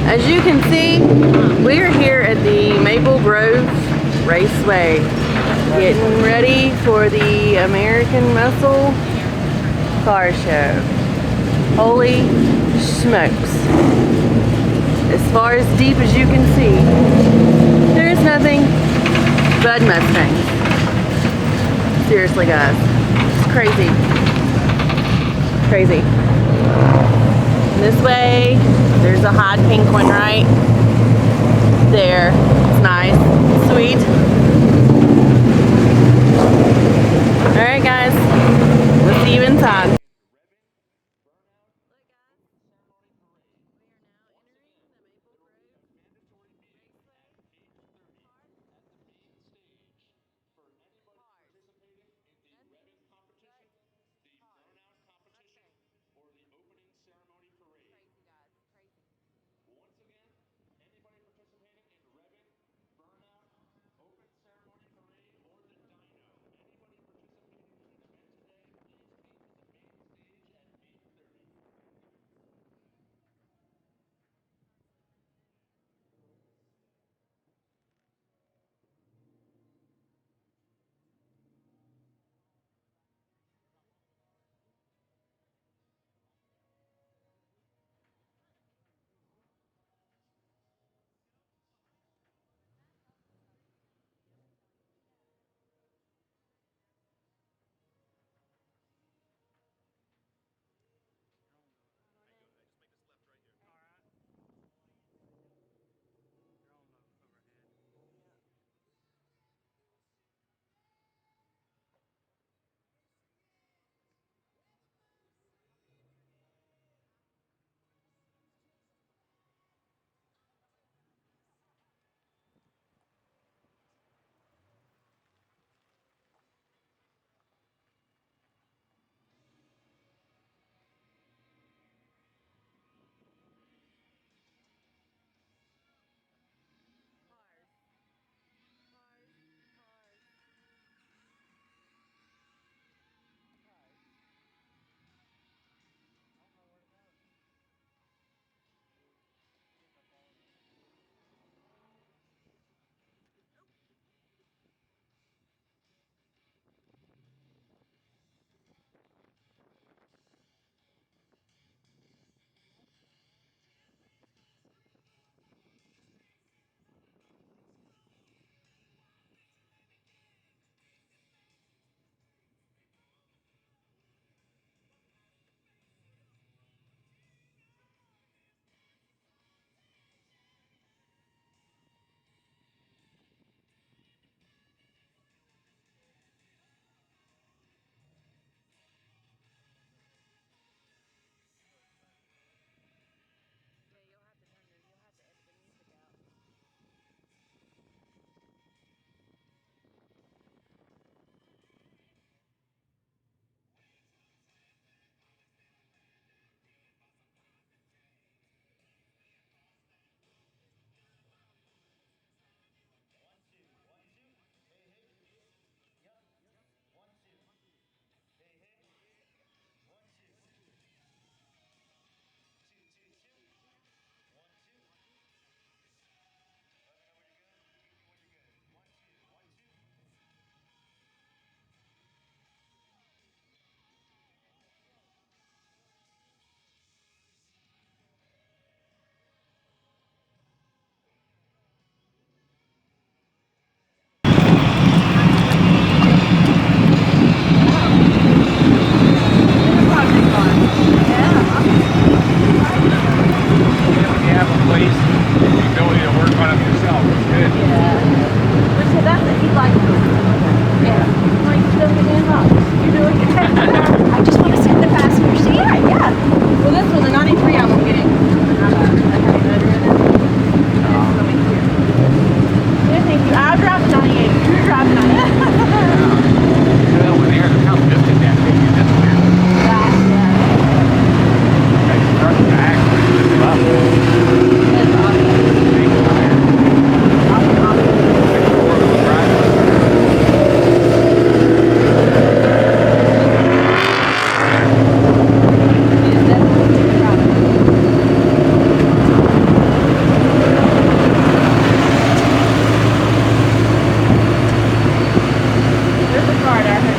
As you can see, we're here at the Maple Grove Raceway, getting ready for the American Muscle car show. Holy smokes. As far as deep as you can see, there's nothing but Mustangs. Seriously, guys. It's crazy. Crazy. This way, there's a hot pink one right there. It's nice. Sweet. Alright, guys. We'll see you inside.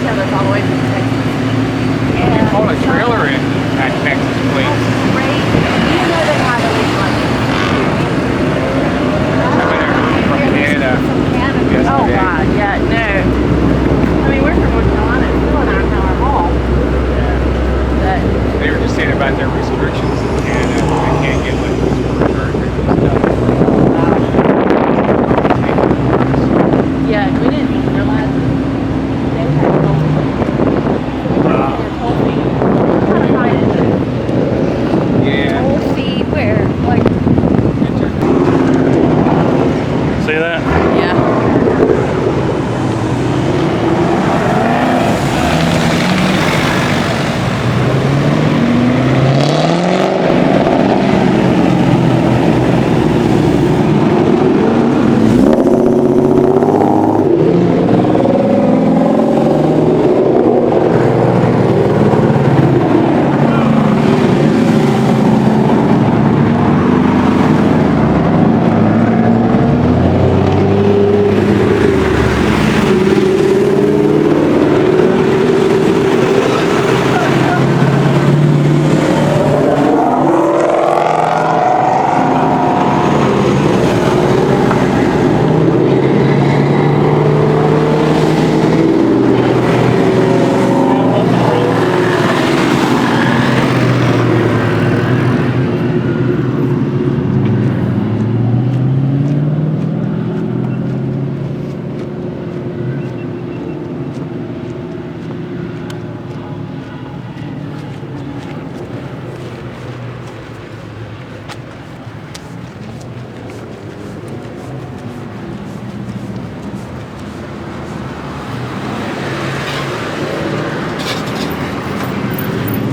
know that's all the way from Texas. You call a trailer in at Texas, please. Great. You know they have a big one. From Canada. From Canada. Yesterday. Oh, wow. Yeah, no. I mean, we're from North Carolina. It's still an hour haul. But They were just saying about their restrictions in Canada. They can't get like burgers and stuff. yeah, we didn't even realize they had cold feet. Cold feet. What kind of fight is it? Yeah. Cold feet where? Like, See that? yeah.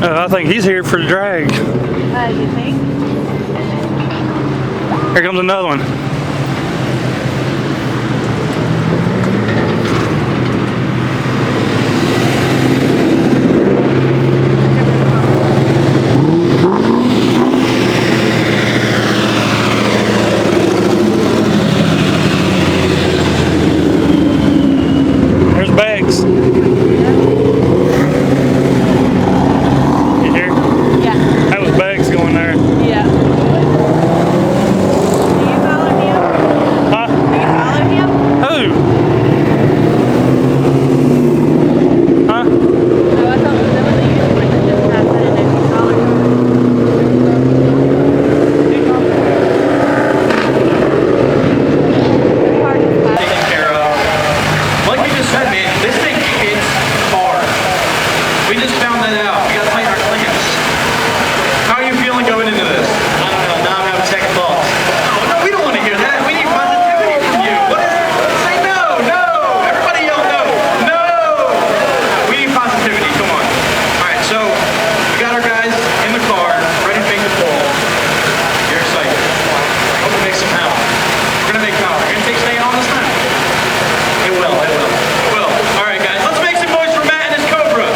I think he's here for the drag. You think? Here comes another one. There's bags. You hear? Yeah. That was bags going there. Yeah. Do you follow him? Huh? Do you follow him? Who? Huh? No, I thought that was a youth that just passed it and you follow him. Taken care of. Like we just said, man, this thing hits hard. We just found that out. We gotta tighten our clamps. How are you feeling going into this? I don't know. Now I'm having second thoughts. Oh, no, we don't want to hear that. We need positivity from you. What is it? Say no, no. Everybody yell no. No. We need positivity. Come on. All right, so we got our guys in the car, ready to make the pull. You're excited. Hope we make some power. We're gonna make power. You're gonna take staying on this time. It will, it will. It will. All right, guys, let's make some noise for Matt and his Cobra.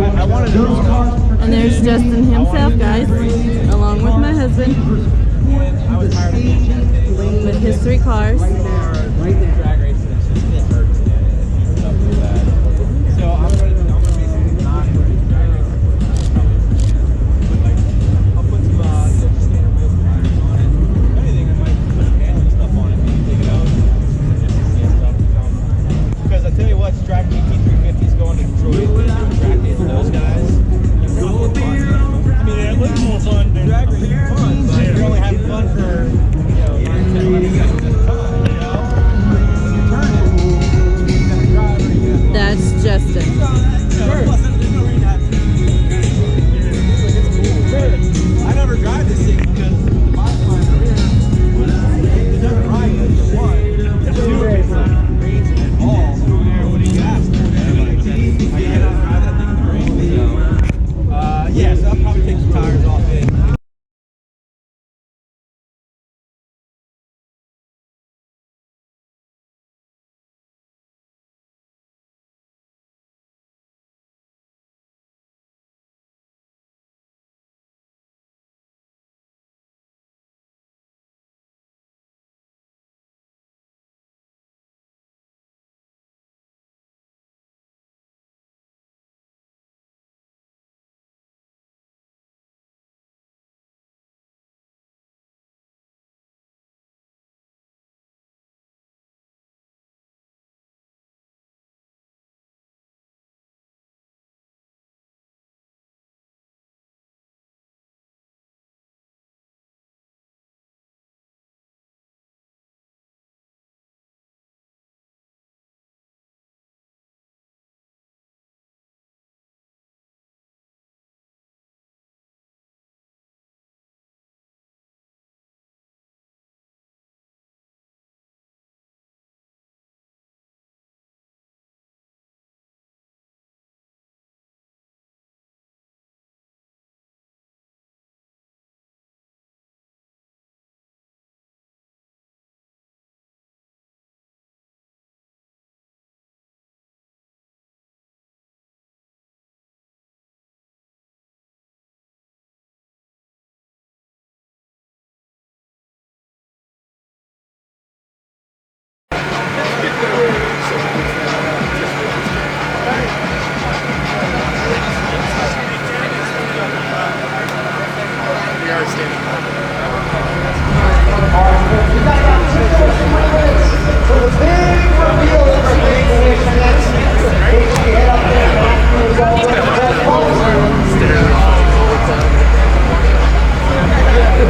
And there's Justin himself, guys, along with my husband, with his 3 cars. That's Justin. I never drive this thing because my career it doesn't ride because it's one. It's two it's like crazy and all what do you ask? I cannot drive that thing in the rain. So yeah, so I'll probably take some tires off it.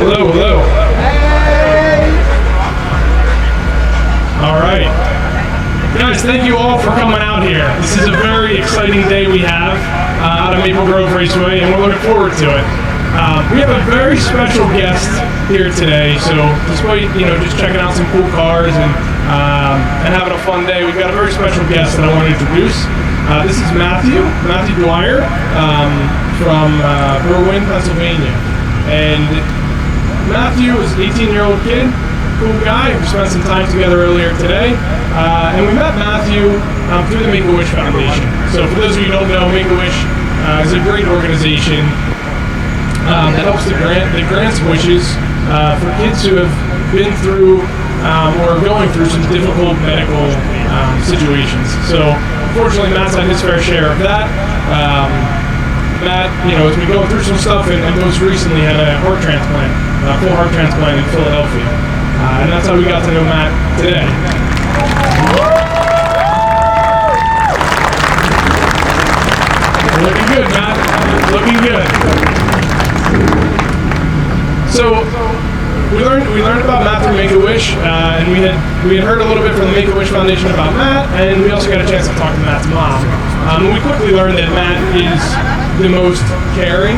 Hello, hello. All right. Guys, thank you all for coming out here. This is a very exciting day we have out of Maple Grove Raceway, and we're looking forward to it. We have a very special guest here today, so despite just checking out some cool cars and having a fun day, we've got a very special guest that I want to introduce. This is Matthew Dwyer from Berwyn, Pennsylvania, and Matthew is an 18-year-old kid, cool guy. We spent some time together earlier today, and we met Matthew through the Make-A-Wish Foundation. So for those of you who don't know, Make-A-Wish is a great organization that helps that grants wishes for kids who have been through or are going through some difficult medical situations. So unfortunately, Matt's had his fair share of that. Matt, has been going through some stuff, and most recently had a heart transplant, a full heart transplant in Philadelphia. And that's how we got to know Matt today. Looking good, Matt. Looking good. So we learned about Matt through Make-A-Wish, and we had heard a little bit from the Make-A-Wish Foundation about Matt, and we also got a chance to talk to Matt's mom. And we quickly learned that Matt is the most caring,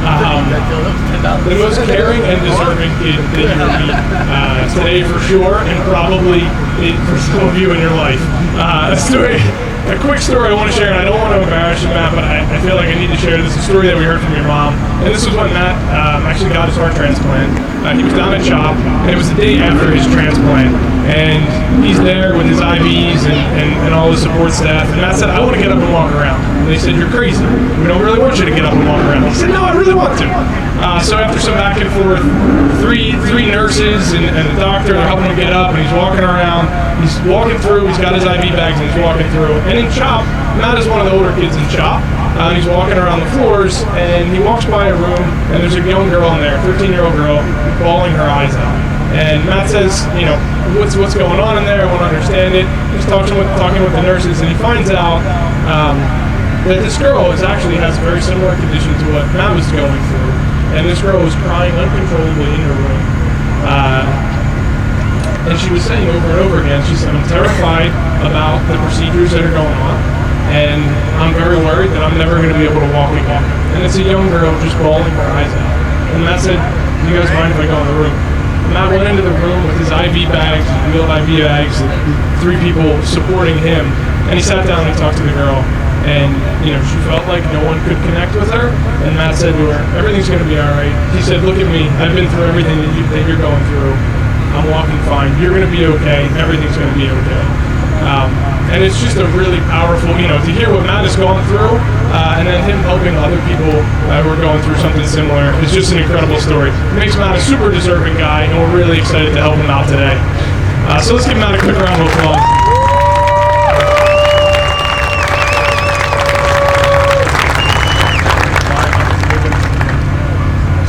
and deserving kid that you will meet today for sure, and probably for some of you in your life. A quick story I want to share, and I don't want to embarrass you, Matt, but I feel like I need to share this. A story that we heard from your mom, and this was when Matt actually got his heart transplant. He was down at CHOP, and it was the day after his transplant, And he's there with his IVs and all the support staff. And Matt said, I want to get up and walk around. And they said, you're crazy. We don't really want you to get up and walk around. He said, no, I really want to. So after some back and forth, three nurses and a doctor, they're helping him get up, and he's walking around. He's walking through. He's got his IV bags, and he's walking through. And in CHOP, Matt is one of the older kids in CHOP. He's walking around the floors, and he walks by a room, and there's a young girl in there, 13-year-old girl, bawling her eyes out. And Matt says, you know, what's going on in there? I want to understand it. He's talking with the nurses, and he finds out that this girl actually has a very similar condition to what Matt was going through. And this girl was crying uncontrollably in her room. And she was saying over and over again, she said, I'm terrified about the procedures that are going on, and I'm very worried that I'm never going to be able to walk again. And it's a young girl just bawling her eyes out. And Matt said, do you guys mind if I go in the room? And Matt went into the room with his IV bags, wheeled IV bags, and 3 people supporting him. And he sat down and talked to the girl. And, you know, she felt like no one could connect with her. And Matt said to her, everything's going to be all right. He said, look at me. I've been through everything that you're going through. I'm walking fine. You're going to be okay. Everything's going to be okay. And it's just a really powerful, you know, to hear what Matt has gone through, and then him helping other people who are going through something similar. It's just an incredible story. It makes Matt a super deserving guy, and we're really excited to help him out today. So let's give Matt a quick round of applause.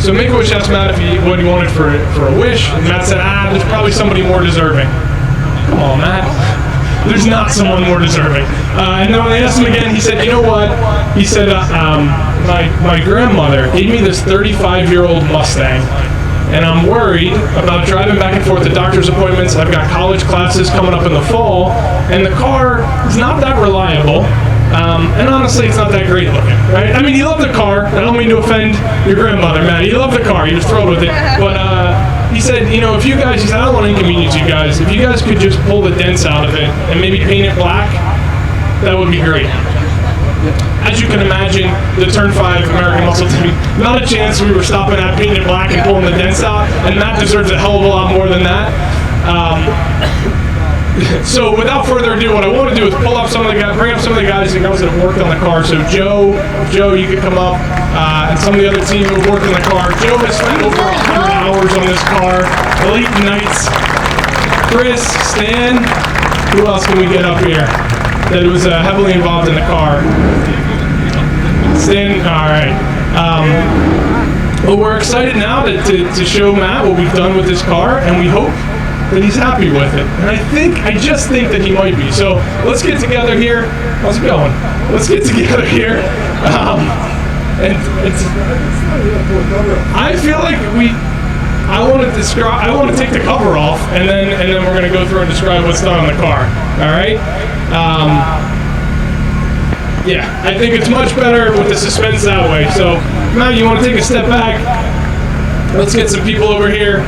So Make-A-Wish asked Matt what he wanted for a wish, and Matt said, there's probably somebody more deserving. Come on, Matt. There's not someone more deserving. And then when they asked him again, he said, you know what? He said, my grandmother gave me this 35-year-old Mustang, and I'm worried about driving back and forth to doctor's appointments. I've got college classes coming up in the fall, and the car is not that reliable. And honestly, it's not that great looking, right? I mean, he loved the car. I don't mean to offend your grandmother, Matt. He loved the car. He was thrilled with it. But he said, you know, if you guys, he said, I don't want to inconvenience you guys. If you guys could just pull the dents out of it and maybe paint it black, that would be great. As you can imagine, the Turn 5 American Muscle team, not a chance we were stopping at painting it black and pulling the dents out, and Matt deserves a hell of a lot more than that. So without further ado, what I want to do is bring up some of the guys and girls that have worked on the car. So Joe, you could come up, and some of the other team who have worked on the car. Joe has spent over 100 hours on this car, late nights. Chris, Stan, who else can we get up here that was heavily involved in the car? Stan, all right. Well, we're excited now to show Matt what we've done with this car, and we hope that he's happy with it. And I just think that he might be. So let's get together here. How's it going? Let's get together here. And I feel like I want to take the cover off, and then we're going to go through and describe what's done on the car. All right? Yeah, I think it's much better with the suspense that way. So Matt, you want to take a step back? Let's get some people over here.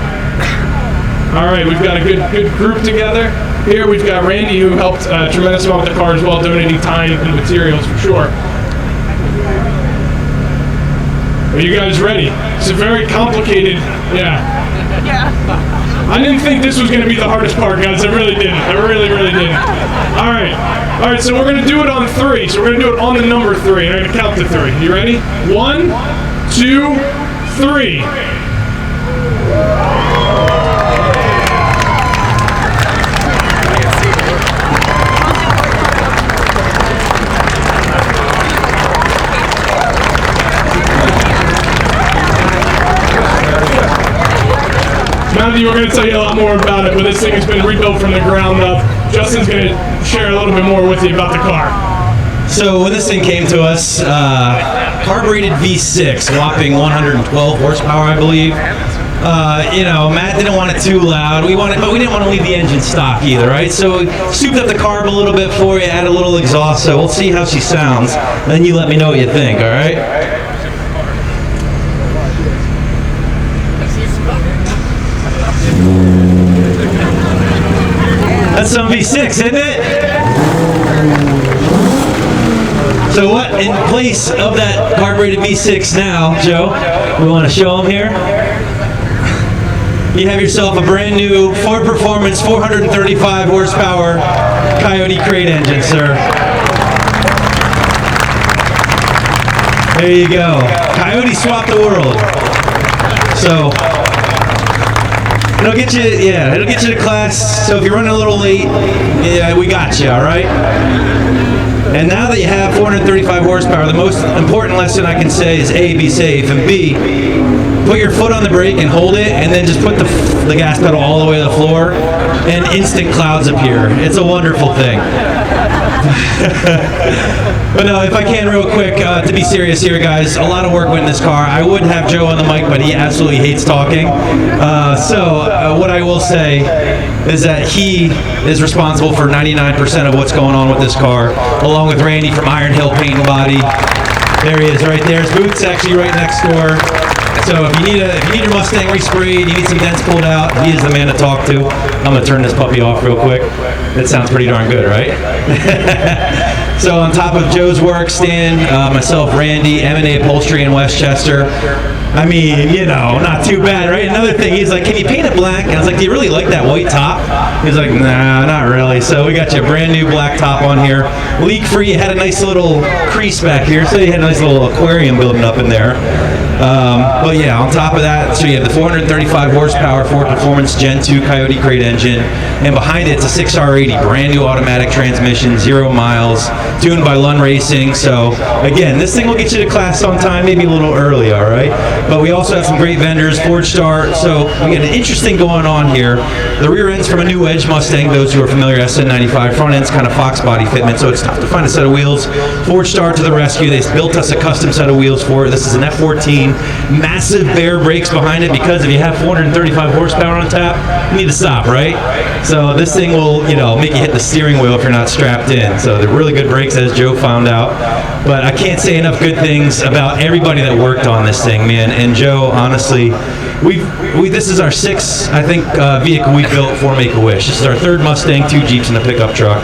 All right, we've got a good group together. Here we've got Randy, who helped a tremendous amount with the car as well, donating time and materials for sure. Are you guys ready? It's a very complicated, yeah. I didn't think this was going to be the hardest part, guys. I really didn't. I really didn't. All right, so we're going to do it on 3. So we're going to do it on the number 3, and I'm going to count to 3. You ready? 1, 2, 3. Matthew, we're going to tell you a lot more about it, but this thing has been rebuilt from the ground up. Justin's going to share a little bit more with you about the car. So when this thing came to us, carbureted V6, whopping 112 horsepower, I believe. You know, Matt didn't want it too loud. But we didn't want to leave the engine stock either, right? So we souped up the carb a little bit for you, added a little exhaust, so we'll see how she sounds. Then you let me know what you think, all right? That's some V6, isn't it? So what in place of that carbureted V6 now, Joe? We want to show them here. you have yourself a brand new Ford Performance 435 horsepower Coyote crate engine, sir. There you go. Coyote swapped the world. So it'll get you to class. So if you're running a little late, yeah, we got you, all right? And now that you have 435 horsepower, the most important lesson I can say is A, be safe, and B, put your foot on the brake and hold it, and then just put the gas pedal all the way to the floor, and instant clouds appear. It's a wonderful thing. But no, if I can real quick, to be serious here, guys, a lot of work went in this car. I would have Joe on the mic, but he absolutely hates talking. So what I will say is that he is responsible for 99% of what's going on with this car, along with Randy from Iron Hill Paint and Body. There he is right there. His boot's actually right next door. So if you need your Mustang resprayed, you need some dents pulled out, he is the man to talk to. I'm gonna turn this puppy off real quick. That sounds pretty darn good, right? So on top of Joe's work, Stan, myself, Randy, M&A Upholstery in Westchester. I mean, you know, not too bad, right? Another thing, he's like, can you paint it black? And I was like, do you really like that white top? He's like, nah, not really. So we got you a brand new black top on here. Leak free, had a nice little crease back here, so you had a nice little aquarium building up in there. But yeah, on top of that, so you have the 435 horsepower Ford Performance Gen 2 Coyote crate engine, and behind it, it's a 6R80, brand new automatic transmission, 0 miles, tuned by Lund Racing. So again, this thing will get you to class on time, maybe a little early, all right? But we also have some great vendors, Ford Star. So we got an interesting going on here. The rear end's from a new Edge Mustang, those who are familiar, SN95. Front end's kind of Fox body fitment, so it's tough to find a set of wheels. Ford Star to the rescue. They built us a custom set of wheels for it. This is an F14. Massive bare brakes behind it, because if you have 435 horsepower on tap, you need to stop, right? So this thing will, you know, make you hit the steering wheel if you're not strapped in. So they're really good brakes, as Joe found out. But I can't say enough good things about everybody that worked on this thing, man. And Joe, honestly, this is our sixth, I think, vehicle we built for Make-A-Wish. This is our third Mustang, 2 Jeeps, and a pickup truck.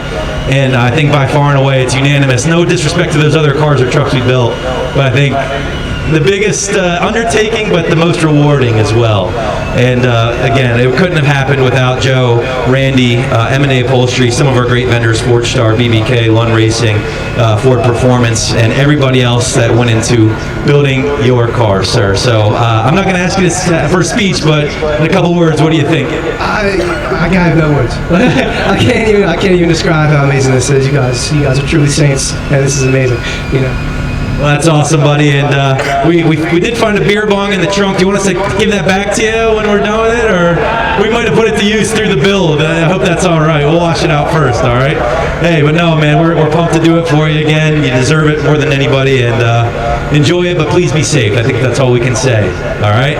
And I think by far and away it's unanimous. No disrespect to those other cars or trucks we built, but I think the biggest undertaking, but the most rewarding as well. And again, it couldn't have happened without Joe, Randy, M&A Upholstery, some of our great vendors, Ford Star, BBK, Lund Racing, Ford Performance, and everybody else that went into building your car, sir. So I'm not going to ask you this for a speech, but in a couple words, what do you think? I have no words. I can't even describe how amazing this is. You guys are truly saints, and this is amazing. You know. Well, that's awesome, buddy. And we did find a beer bong in the trunk. Do you want us to give that back to you when we're done with it, or we might have put it to use through the build? I hope that's all right. We'll wash it out first, all right? Hey, but no, man, we're pumped to do it for you again. You deserve it more than anybody, and enjoy it. But please be safe. I think that's all we can say. All right.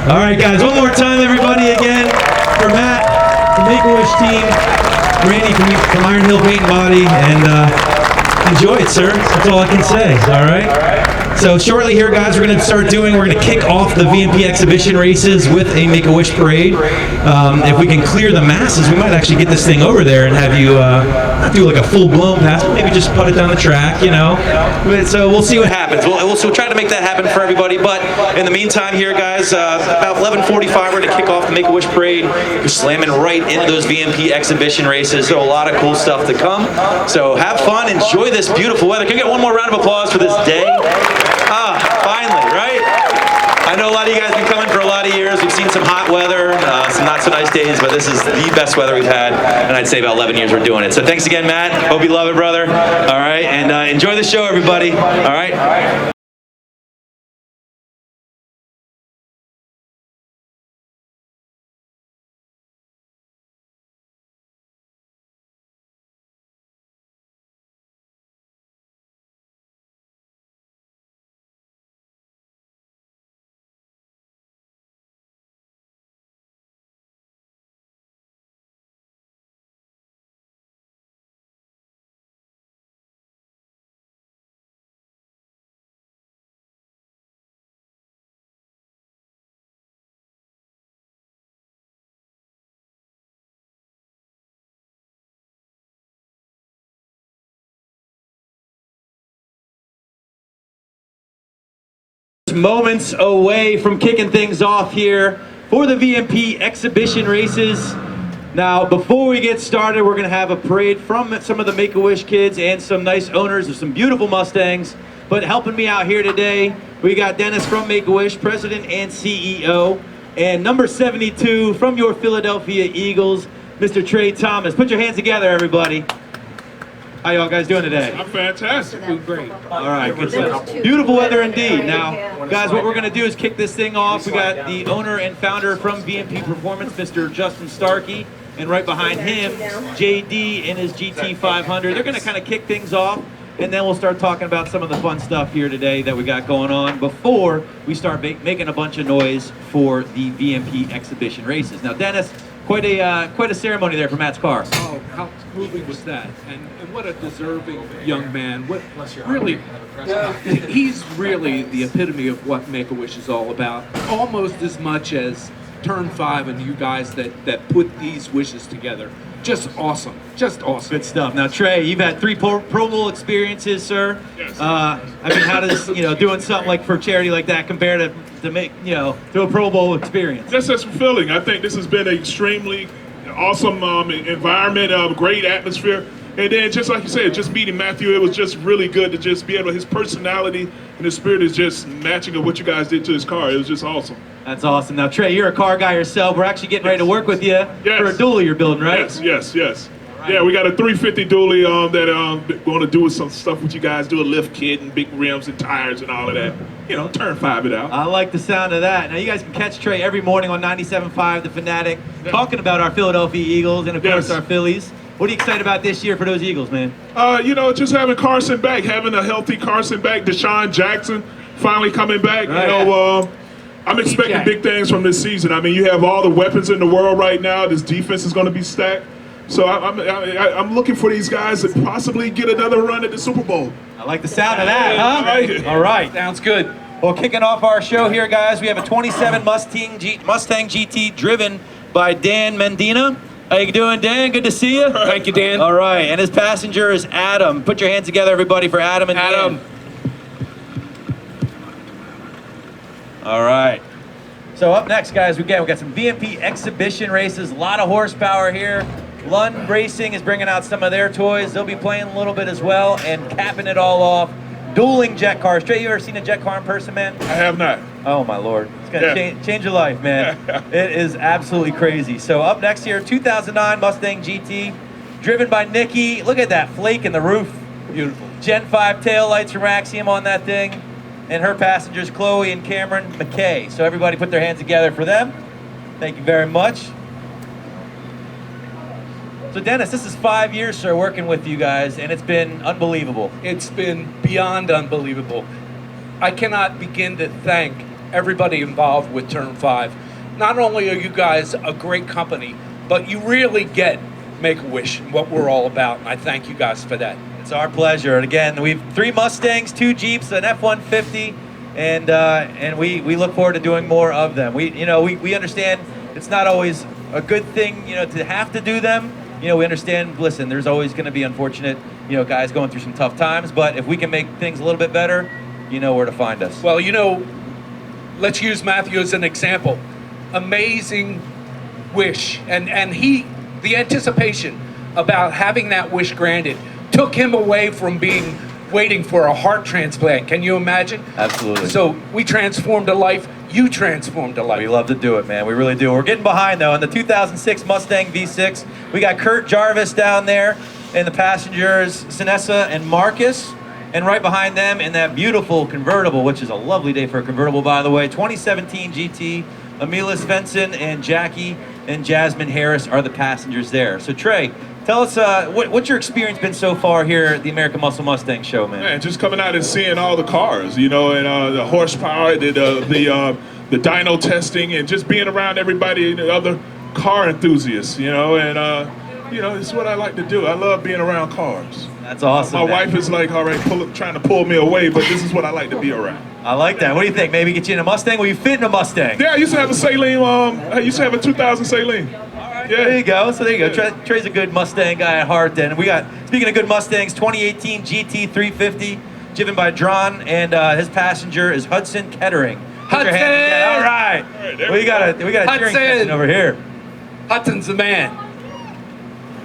All right, guys. One more time, everybody. Again, for Matt, the Make-A-Wish team, Randy from Iron Hill Paint and Body, and. Enjoy it, sir. That's all I can say. All right. So shortly here, guys, we're going to kick off the VMP exhibition races with a Make-A-Wish parade. If we can clear the masses, we might actually get this thing over there and have you not do like a full-blown pass, but maybe just put it down the track, you know. So we'll see what happens. We'll try to make that happen for everybody. But in the meantime here, guys, about 11:45, we're going to kick off the Make-A-Wish parade. We're slamming right into those VMP exhibition races. So a lot of cool stuff to come. So have fun. Enjoy this beautiful weather. Can we get one more round of applause for this day? Finally, right? I know a lot of you guys have been coming for a lot of years. We've seen some hot weather, some not so nice days, but this is the best weather we've had, and I'd say about 11 years we're doing it. So thanks again, Matt. Hope you love it, brother. All right, and enjoy the show, everybody. All right. Moments away from kicking things off here for the VMP exhibition races. Now, before we get started, we're gonna have a parade from some of the Make-A-Wish kids and some nice owners of some beautiful Mustangs. But helping me out here today, we got Dennis from Make-A-Wish, President and CEO, and number 72 from your Philadelphia Eagles, Mr. Trey Thomas. Put your hands together, everybody. How y'all guys doing today? I'm fantastic. Doing great. All right, good stuff. Beautiful weather indeed. Now, guys, what we're going to do is kick this thing off. We got the owner and founder from VMP Performance, Mr. Justin Starkey, and right behind him, JD and his GT500. They're going to kind of kick things off, and then we'll start talking about some of the fun stuff here today that we got going on before we start making a bunch of noise for the VMP exhibition races. Now, Dennis, quite a ceremony there for Matt's car. Oh, how moving was that? And what a deserving young man. What really, he's really the epitome of what Make-A-Wish is all about. Almost as much as Turn 5 and you guys that put these wishes together. Just awesome. Just awesome. Good stuff. Now, Trey, you've had 3 Pro Bowl experiences, sir. Yes. I mean, how does doing something like for charity like that compare to make to a Pro Bowl experience? That's fulfilling. I think this has been an extremely awesome environment, great atmosphere. And then, just like you said, just meeting Matthew, it was just really good to just be able, his personality and his spirit is just matching of what you guys did to his car. It was just awesome. That's awesome. Now, Trey, you're a car guy yourself. We're actually getting ready to work with you for a dually you're building, right? Yes. Right. Yeah, we got a 350 dually that going to do some stuff with you guys, do a lift kit and big rims and tires and all of that. Turn 5 it out. I like the sound of that. Now, you guys can catch Trey every morning on 97.5 The Fanatic, talking about our Philadelphia Eagles and, of course, our Phillies. What are you excited about this year for those Eagles, man? Just having Carson back, having a healthy Carson back, Deshaun Jackson finally coming back. Right. I'm expecting big things from this season. I mean, you have all the weapons in the world right now. This defense is going to be stacked. So I'm looking for these guys to possibly get another run at the Super Bowl. I like the sound of that, huh? I like it. All right. Sounds good. Well, kicking off our show here, guys, we have a 27 Mustang GT driven by Dan Mendina. How you doing, Dan? Good to see you. Thank you, Dan. All right, and his passenger is Adam. Put your hands together, everybody, for Adam and Dan. All right. So up next, guys, we got some VMP exhibition races. A lot of horsepower here. Lund Racing is bringing out some of their toys. They'll be playing a little bit as well, and capping it all off, dueling jet cars. Trey, you ever seen a jet car in person, man? I have not. Oh, my Lord. It's going to change your life, man. It is absolutely crazy. So up next here, 2009 Mustang GT, driven by Nikki. Look at that flake in the roof. Beautiful. Gen 5 tail lights from Axiom on that thing. And her passengers, Chloe and Cameron McKay. So everybody put their hands together for them. Thank you very much. So Dennis, this is 5 years, sir, working with you guys, and it's been unbelievable. It's been beyond unbelievable. I cannot begin to thank everybody involved with Turn 5. Not only are you guys a great company, but you really get Make-A-Wish and what we're all about, and I thank you guys for that. It's our pleasure. And again, we've 3 Mustangs, 2 Jeeps, an F-150, and we look forward to doing more of them. We understand it's not always a good thing, to have to do them. We understand, listen, there's always going to be unfortunate, guys going through some tough times, but if we can make things a little bit better, you know where to find us. Well, let's use Matthew as an example. Amazing wish, and the anticipation about having that wish granted took him away from waiting for a heart transplant. Can you imagine? Absolutely. So we transformed a life. You transformed a life. We love to do it, man. We really do. We're getting behind, though. In the 2006 Mustang V6, we got Kurt Jarvis down there, and the passengers, Sinessa and Marcus. And right behind them, in that beautiful convertible, which is a lovely day for a convertible, by the way, 2017 GT, Amelia Svensson and Jackie and Jasmine Harris are the passengers there. So, Trey, tell us, what's your experience been so far here at the American Muscle Mustang show, man? Man, just coming out and seeing all the cars, and the horsepower, the dyno testing, and just being around everybody and the other car enthusiasts, it's what I like to do. I love being around cars. That's awesome. My wife is like already trying to pull me away, but this is what I like to be around. I like that. What do you think? Maybe get you in a Mustang? Will you fit in a Mustang? Yeah, I used to have a Saline. I used to have a 2000 Saline. Yeah. There you go. So there you go. Trey's a good Mustang guy at heart. And we got, speaking of good Mustangs, 2018 GT 350, driven by Dron, and his passenger is Hudson Kettering. Put your hands together. All right. We got a cheering Hudson. section over here. Hudson's the man.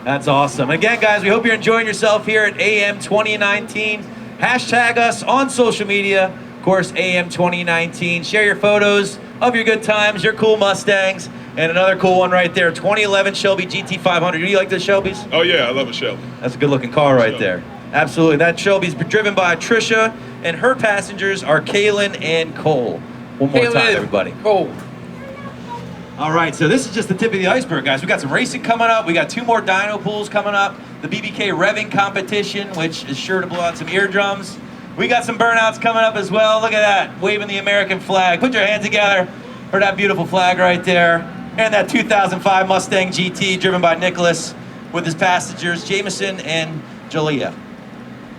That's awesome. Again, guys, we hope you're enjoying yourself here at AM 2019. Hashtag us on social media. Of course, AM 2019. Share your photos of your good times, your cool Mustangs, and another cool one right there, 2011 Shelby GT500. Do you like the Shelbys? Oh yeah, I love a Shelby. That's a good-looking car right there. Absolutely. That Shelby's driven by Tricia, and her passengers are Kaylin and Cole. One more time, everybody. Cole. All right, so this is just the tip of the iceberg, guys. We got some racing coming up. We got 2 more dyno pools coming up. The BBK revving competition, which is sure to blow out some eardrums. We got some burnouts coming up as well. Look at that, waving the American flag. Put your hands together for that beautiful flag right there. And that 2005 Mustang GT driven by Nicholas with his passengers, Jameson and Jalea.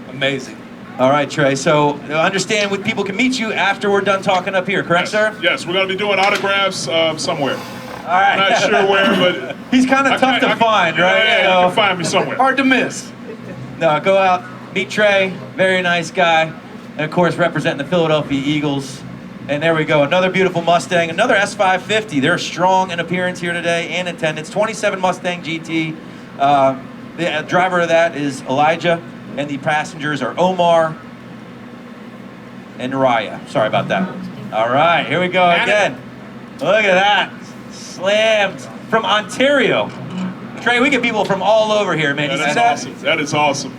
Amazing. All right, Trey, so understand what people can meet you after we're done talking up here, correct, sir? Yes, we're going to be doing autographs somewhere. All right. I'm not sure where, but... He's kind of tough to find, right? Yeah, you can find me somewhere. Hard to miss. No, go out, meet Trey, very nice guy, and of course representing the Philadelphia Eagles. And there we go, another beautiful Mustang, another S550. They're strong in appearance here today and attendance. 27 Mustang GT. The driver of that is Elijah, and the passengers are Omar and Raya. Sorry about that. All right, here we go again. Look at that, slammed from Ontario. Trey, we get people from all over here, man. You see that? Awesome. That is awesome.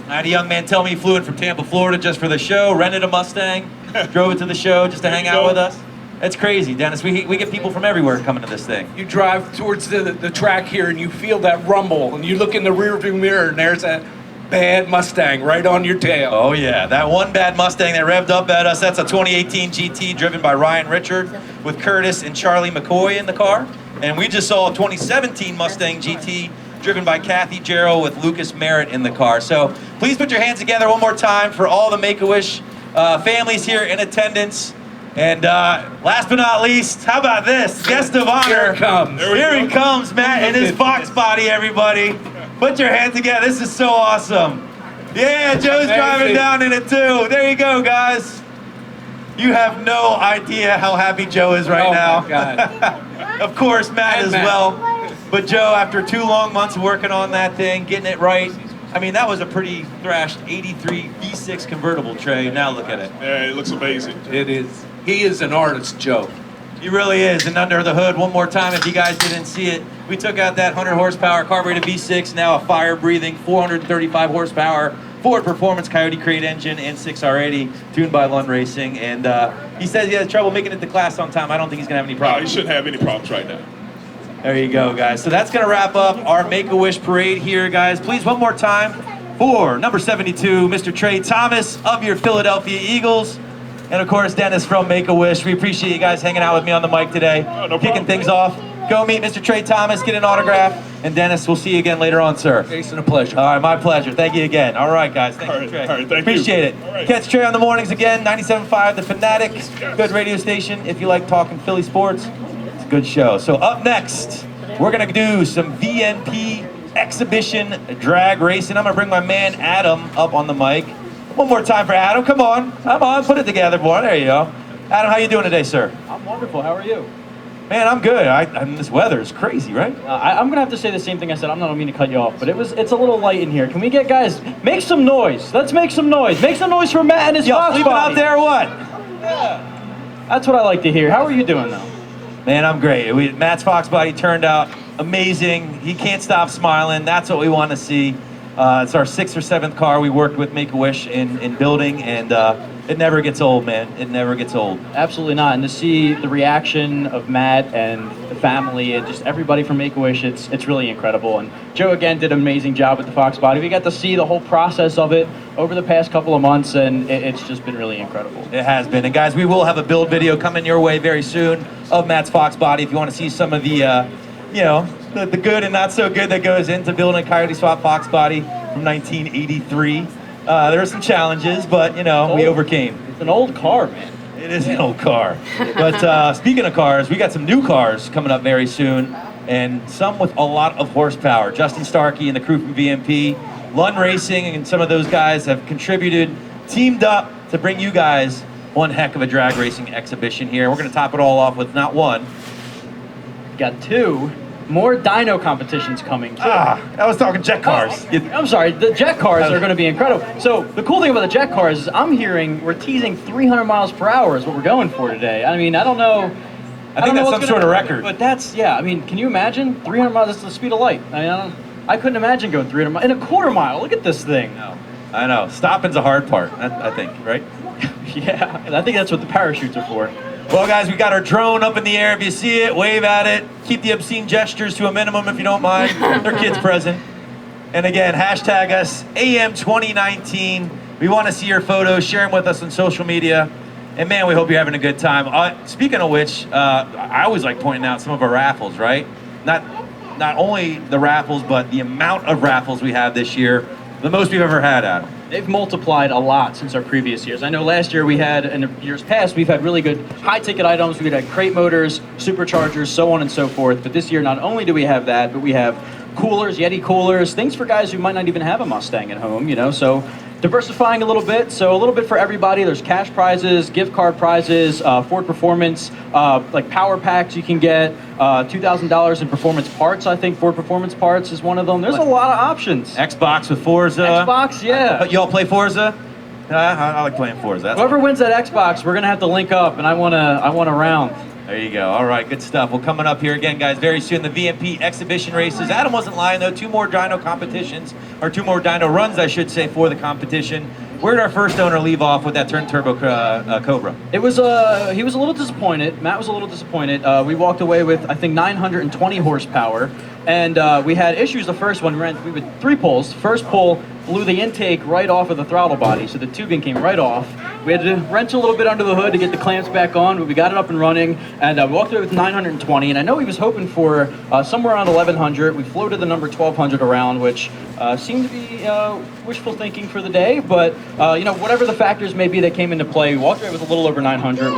I had a young man tell me he flew in from Tampa, Florida just for the show, rented a Mustang, drove it to the show just to hang out with us. It's crazy, Dennis. We get people from everywhere coming to this thing. You drive towards the track here and you feel that rumble and you look in the rearview mirror and there's that bad Mustang right on your tail. Oh yeah, that one bad Mustang that revved up at us, that's a 2018 GT driven by Ryan Richard with Curtis and Charlie McCoy in the car. And we just saw a 2017 Mustang GT driven by Kathy Jarrell with Lucas Merritt in the car. So please put your hands together one more time for all the Make-A-Wish families here in attendance. And last but not least, how about this? Guest of honor. Here it comes. Here he comes, Matt, and his Fox body, everybody. Put your hands together. This is so awesome. Yeah, Joe's driving down in it too. There you go, guys. You have no idea how happy Joe is right now. My God. Of course, Matt And as Matt. well. But Joe, after 2 long months working on that thing, getting it right, I mean, that was a pretty thrashed 83 V6 convertible, Trey. Now look at it. Yeah, it looks amazing. It is. He is an artist, Joe. He really is. And under the hood, one more time, if you guys didn't see it, we took out that 100 horsepower carbureted V6, now a fire-breathing 435 horsepower Ford Performance Coyote Crate engine and 6R80 tuned by Lund Racing. And he says he has trouble making it to class on time. I don't think he's going to have any No, problems. you shouldn't have any problems right now. There you go, guys. So that's going to wrap up our Make-A-Wish parade here, guys. Please, one more time for number 72, Mr. Trey Thomas of your Philadelphia Eagles. And, of course, Dennis from Make-A-Wish. We appreciate you guys hanging out with me on the mic today, kicking things off. Go meet Mr. Trey Thomas, get an autograph. And, Dennis, we'll see you again later on, sir. Jason, a pleasure. All right, my pleasure. Thank you again. All right, guys. Thank you, Trey. All right, thank you. Appreciate it. All right. Catch Trey on the mornings again, 97.5 The Fanatic. Good radio station. If you like talking Philly sports, it's a good show. So up next, we're going to do some VNP exhibition drag racing. I'm going to bring my man Adam up on the mic. One more time for Adam. Come on. Come on. Put it together, boy. There you go. Adam, how you doing today, sir? I'm wonderful. How are you? Man, I'm good. I mean, this weather is crazy, right? I'm gonna have to say the same thing I said. I'm not mean to cut you off, but it's a little light in here. Can we get guys make some noise? Let's make some noise. Make some noise for Matt and his Fox Sleeping body. out there or what? That's what I like to hear. How are you doing though? Man, I'm great. Matt's Fox body turned out amazing. He can't stop smiling. That's what we want to see. It's our 6th or 7th car we worked with Make-A-Wish in building, and it never gets old, man. It never gets old. Absolutely not. And to see the reaction of Matt and the family and just everybody from Make-A-Wish, it's really incredible. And Joe again did an amazing job with the Fox body. We got to see the whole process of it over the past couple of months, and it's just been really incredible. It has been. And guys, we will have a build video coming your way very soon of Matt's Fox body. If you want to see some of the, the good and not so good that goes into building a Coyote Swap Fox body from 1983. There were some challenges, but we overcame. It's an old car, man. It is an old car. But speaking of cars, we got some new cars coming up very soon, and some with a lot of horsepower. Justin Starkey and the crew from VMP, Lund Racing, and some of those guys have contributed, teamed up to bring you guys one heck of a drag racing exhibition here. We're going to top it all off with not one. Got 2 more dyno competitions coming too. I was talking jet cars. I'm sorry, the jet cars are going to be incredible. So the cool thing about the jet cars is I'm hearing we're teasing 300 miles per hour is what we're going for today. I mean, I don't know. I think that's some sort of record. But that's, yeah, I mean, can you imagine 300 miles? That's the speed of light. I mean, I couldn't imagine going 300 miles in a quarter mile. Look at this thing. No, I know. Stopping's a hard part, I think, right? Yeah, I think that's what the parachutes are for. Well, guys, we got our drone up in the air. If you see it, wave at it. Keep the obscene gestures to a minimum if you don't mind. There are kids present. And again, hashtag us AM2019. We want to see your photos. Share them with us on social media. And man, we hope you're having a good time. Speaking of which, I always like pointing out some of our raffles, right? Not only the raffles, but the amount of raffles we have this year. The most we've ever had, Adam. They've multiplied a lot since our previous years. I know last year we had, in the years past, we've had really good high-ticket items. We've had crate motors, superchargers, so on and so forth. But this year, not only do we have that, but we have coolers, Yeti coolers, things for guys who might not even have a Mustang at home, you know. So diversifying a little bit. So a little bit for everybody. There's cash prizes, gift card prizes, Ford Performance, like power packs you can get, $2,000 in performance parts. I think Ford Performance parts is one of them. There's a lot of options. Xbox with Forza. Xbox, yeah. You all play Forza? I like playing Forza. That's Whoever wins that Xbox, we're gonna have to link up, and I want a round. There you go. All right, good stuff. Well, coming up here again, guys, very soon, the VMP exhibition races. Adam wasn't lying, though. 2 more dyno competitions, or 2 more dyno runs, I should say, for the competition. Where did our first owner leave off with that turn-turbo Cobra? It was, he was a little disappointed. Matt was a little disappointed. We walked away with, I think, 920 horsepower. And we had issues the first one. We had 3 pulls. First pull blew the intake right off of the throttle body, so the tubing came right off. We had to wrench a little bit under the hood to get the clamps back on, but we got it up and running, and we walked away with 920, and I know he was hoping for somewhere around 1100. We floated the number 1200 around, which seemed to be wishful thinking for the day, but you know, whatever the factors may be that came into play, we walked away with a little over 900,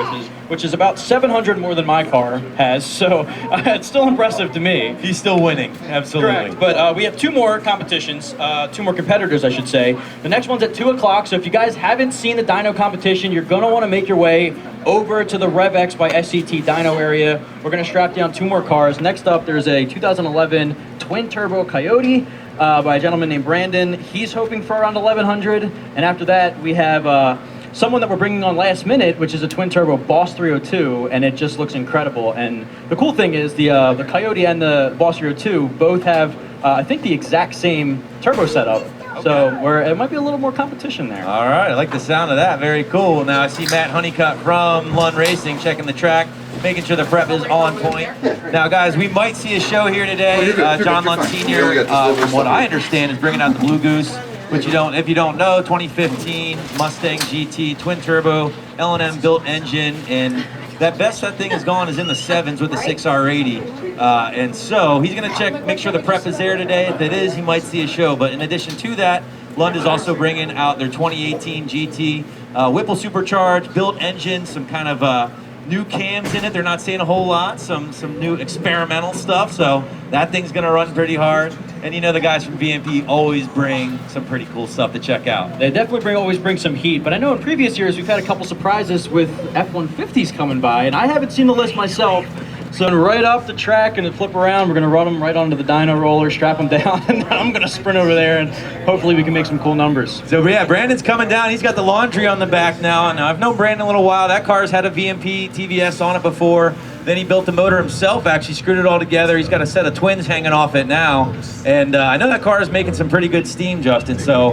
which is about 700 more than my car has, so it's still impressive to me. He's still winning, absolutely. Correct, but we have 2 more competitions, 2 more competitors, I should say. The next one's at 2 o'clock, so if you guys haven't seen the dyno competition, you're going to want to make your way over to the RevX by SCT dyno area. We're going to strap down 2 more cars. Next up, there's a 2011 twin-turbo Coyote by a gentleman named Brandon. He's hoping for around 1100, and after that, we have someone that we're bringing on last minute, which is a twin-turbo Boss 302, and it just looks incredible. And the cool thing is the Coyote and the Boss 302 both have, I think, the exact same turbo setup. Okay. So it might be a little more competition there. All right, I like the sound of that. Very cool. Now I see Matt Honeycutt from Lund Racing checking the track, making sure the prep is on point. Now, guys, we might see a show here today. John Lund Sr., from what I understand, is bringing out the Blue Goose, which if you don't know, 2015 Mustang GT twin turbo L&M built engine, and that best that thing has gone is in the 7s with the 6R80. And so he's going to make sure the prep is there today. If it is, he might see a show. But in addition to that, Lund is also bringing out their 2018 GT Whipple supercharged built engine, some kind of new cams in it. They're not saying a whole lot, some new experimental stuff. So that thing's going to run pretty hard. And you know, the guys from VMP always bring some pretty cool stuff to check out. They definitely always bring some heat, but I know in previous years we've had a couple surprises with F-150s coming by, and I haven't seen the list myself. So right off the track and then flip around, we're going to run them right onto the dyno roller, strap them down, and then I'm going to sprint over there, and hopefully we can make some cool numbers. So yeah, Brandon's coming down. He's got the laundry on the back now, and I've known Brandon a little while. That car's had a VMP TVS on it before. Then he built the motor himself, actually screwed it all together. He's got a set of twins hanging off it now. And I know that car is making some pretty good steam, Justin. So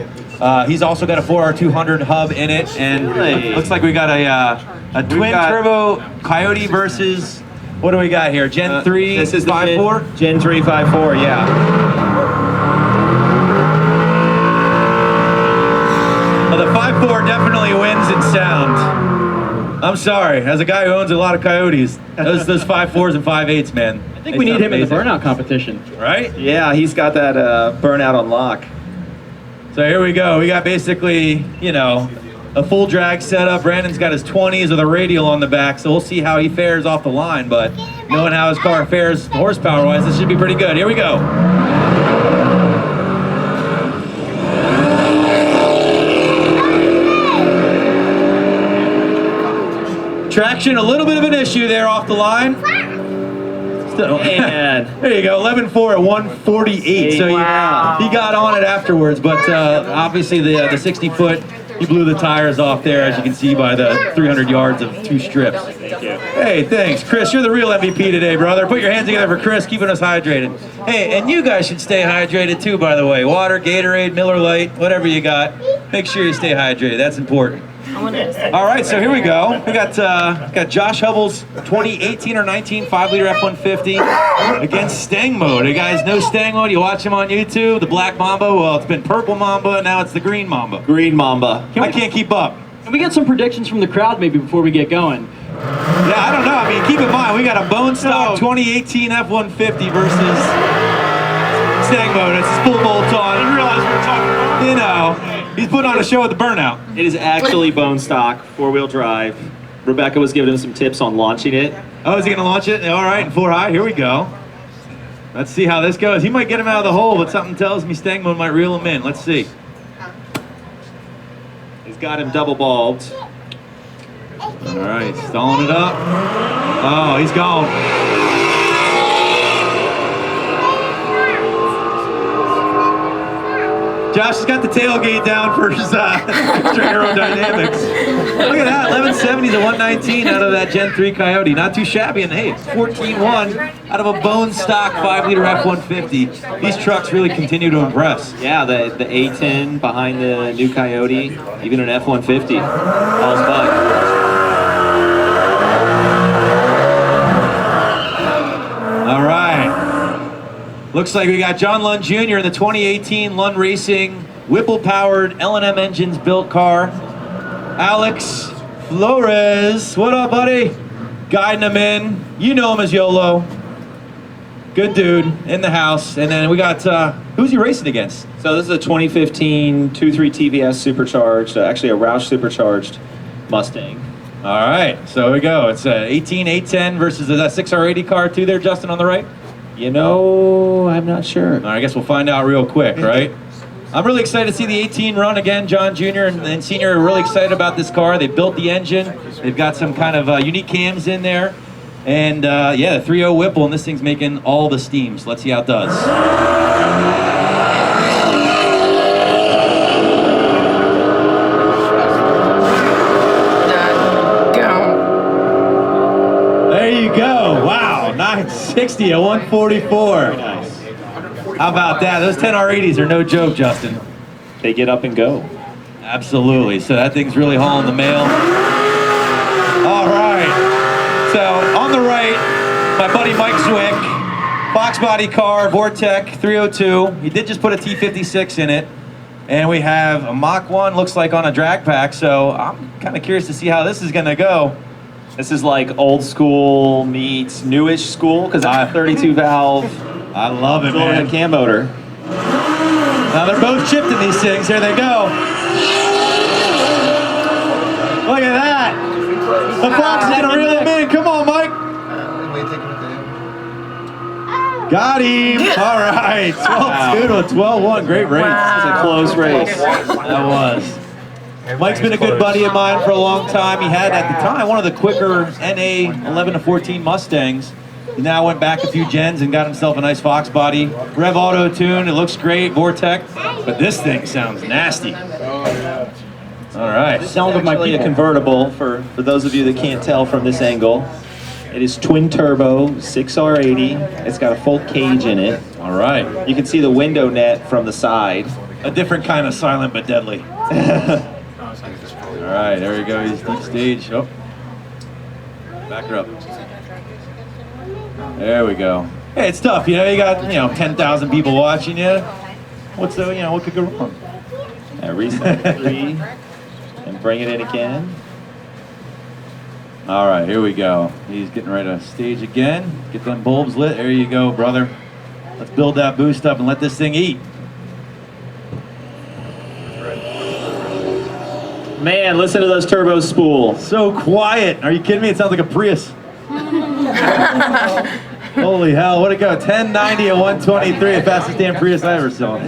he's also got a 4R200 hub in it. And looks like we got a twin turbo Coyote versus, what do we got here? Gen 3 this is 5.4? Gen 3 5.4, yeah. Well, the 5.4 definitely wins in sound. I'm sorry, as a guy who owns a lot of Coyotes, those 5.4s and 5.8s, man. I think we need him in the burnout competition. Right? Yeah, he's got that burnout on lock. So here we go. We got basically, you know, a full drag setup. Brandon's got his 20s with a radial on the back, so we'll see how he fares off the line. But knowing how his car fares horsepower-wise, this should be pretty good. Here we go. Traction, a little bit of an issue there off the line. Still, Man. there you go, 11.4 at 148. So he got on it afterwards, but obviously the 60-foot, he blew the tires off there, as you can see by the 300 yards of 2 strips. Thank you. Hey, thanks. Chris, you're the real MVP today, brother. Put your hands together for Chris, keeping us hydrated. Hey, and you guys should stay hydrated too, by the way. Water, Gatorade, Miller Lite, whatever you got. Make sure you stay hydrated. That's important. All right, so here we go. We got Josh Hubble's 2018 or 19 5-liter F-150 against Stang Mode. You guys know Stang Mode? You watch him on YouTube, the Black Mamba. Well, it's been Purple Mamba, and now it's the Green Mamba. Green Mamba. I can't keep up. Can we get some predictions from the crowd maybe before we get going? Yeah, I don't know. I mean, keep in mind, we got a bone stock 2018 F-150 versus Stang Mode. It's full bolt on. You realize what we're talking about? You know, he's putting on a show at the Burnout. It is actually bone stock, 4-wheel drive. Rebecca was giving him some tips on launching it. Oh, is he going to launch it? All right, in 4 high. Here we go. Let's see how this goes. He might get him out of the hole, but something tells me Stang Mode might reel him in. Let's see. He's got him double bulbed. All right, stalling it up. Oh, he's gone. Josh has got the tailgate down for his extra aerodynamics. Look at that, 1170 to 119 out of that Gen 3 Coyote. Not too shabby, and hey, 14.1 out of a bone stock 5-liter F-150. These trucks really continue to impress. Yeah, the A10 behind the new Coyote, even an F-150. All's fun. All right. Looks like we got John Lund Jr. in the 2018 Lund Racing Whipple-powered L&M engines built car. Alex Flores, what up, buddy? Guiding him in. You know him as YOLO. Good dude in the house. And then we got, who's he racing against? So this is a 2015 2.3 TVS supercharged, actually a Roush supercharged Mustang. All right, so here we go. It's a 18 810 versus that 6R80 car too there, Justin, on the right? You know, I'm not sure. All right, I guess we'll find out real quick, right? I'm really excited to see the 18 run again. John Jr. and Senior are really excited about this car. They built the engine. They've got some kind of unique cams in there. And yeah, the 3.0 Whipple, and this thing's making all the steam. So let's see how it does. There you go. Wow, 960 at 144. Nice. How about that? Those 10R80s are no joke, Justin. They get up and go. Absolutely. So that thing's really hauling the mail. All right. So on the right, my buddy Mike Zwick, Fox body car, Vortec 302. He did just put a T56 in it. And we have a Mach 1, looks like on a drag pack. So I'm kind of curious to see how this is going to go. This is like old school meets newish school because it's a 32 valve. I love it, man. And cam motor. Now they're both chipped in these things. Here they go. Look at that. The Fox is gonna reel him in. Come on, Mike. Got him. All right. 12-2 to 12-1. Great race. It's a close race. That was. Mike's been a good buddy of mine for a long time. He had, at the time, one of the quicker NA 11 to 14 Mustangs. He now went back a few gens and got himself a nice Fox body. Rev Auto Tune, it looks great, Vortec, but this thing sounds nasty. All right. Sound of my a convertible for those of you that can't tell from this angle. It is twin turbo, 6R80. It's got a full cage in it. All right. You can see the window net from the side. A different kind of silent but deadly. All right, there we go. He's deep stage. Oh, back her up. There we go. Hey, it's tough, you know. You got 10,000 people watching you. What's the what could go wrong? Reset 3 and bring it in again. All right, here we go. He's getting ready to stage again. Get them bulbs lit. There you go, brother. Let's build that boost up and let this thing eat. Man, listen to those turbos spool. So quiet. Are you kidding me? It sounds like a Prius. Holy hell, what a go. 1090 at 123, the fastest damn Prius I ever saw.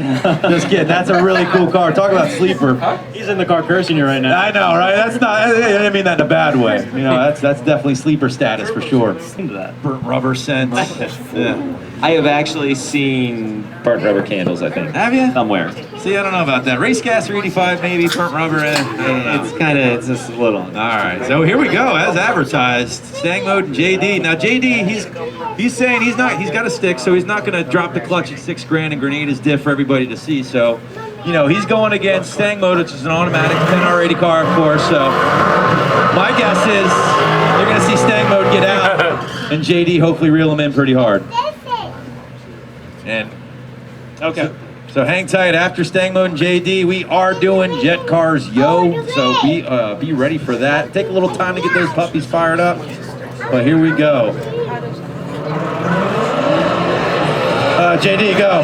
Just kidding, that's a really cool car. Talk about sleeper. He's in the car cursing you right now. I know, right? That's not, I didn't mean that in a bad way. You know, that's definitely sleeper status for sure. Listen to that. Burnt rubber scent. Yeah. I have actually seen burnt rubber candles, I think. Have you? Somewhere. See, I don't know about that. Race gas or 85 maybe, burnt rubber, I don't know. It's just a little. All right, so here we go, as advertised. Stang mode and JD. Now JD, he's saying he's got a stick, so he's not gonna drop the clutch at $6,000 and grenade his diff for everybody to see. So, you know, he's going against Stang mode, which is an automatic 10R80 car, of course. So my guess is you're gonna see Stang mode get out and JD hopefully reel him in pretty hard. And okay. So hang tight. After Stang mode and JD, we are doing Jet Cars Yo. So be ready for that. Take a little time to get those puppies fired up. But here we go. JD, go.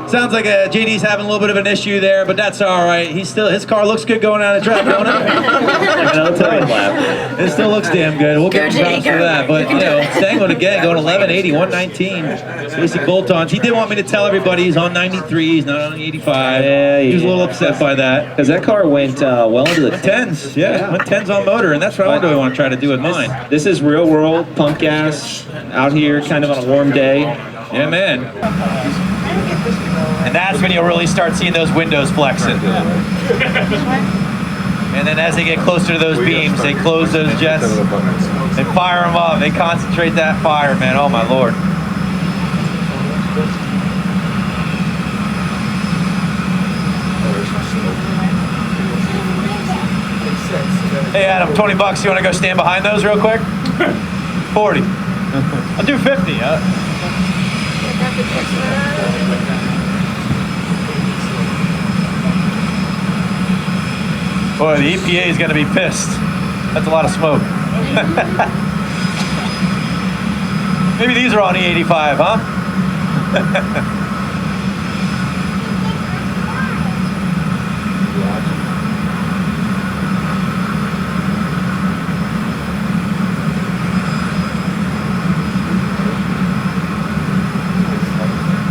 Sounds like JD's having a little bit of an issue there, but that's all right. His car looks good going out of track, don't it? It still looks damn good. We'll give him props for that. But you know, Stang mode again, going 1180, 119. Basic bolt-ons. He did want me to tell everybody he's on 93s, not on 85. Yeah, he was a little upset by that. Because that car went well into the 10s. Yeah, went 10s on motor, and that's what I want to try to do with mine. This is real world pump gas out here, kind of on a warm day. Yeah, man. And that's when you'll really start seeing those windows flexing. And then as they get closer to those beams, they close those jets and fire them up. They concentrate that fire, man. Oh my Lord. Hey Adam, 20 bucks. You want to go stand behind those real quick? 40. I'll do 50. Boy, the EPA is going to be pissed. That's a lot of smoke. Maybe these are on E85, huh?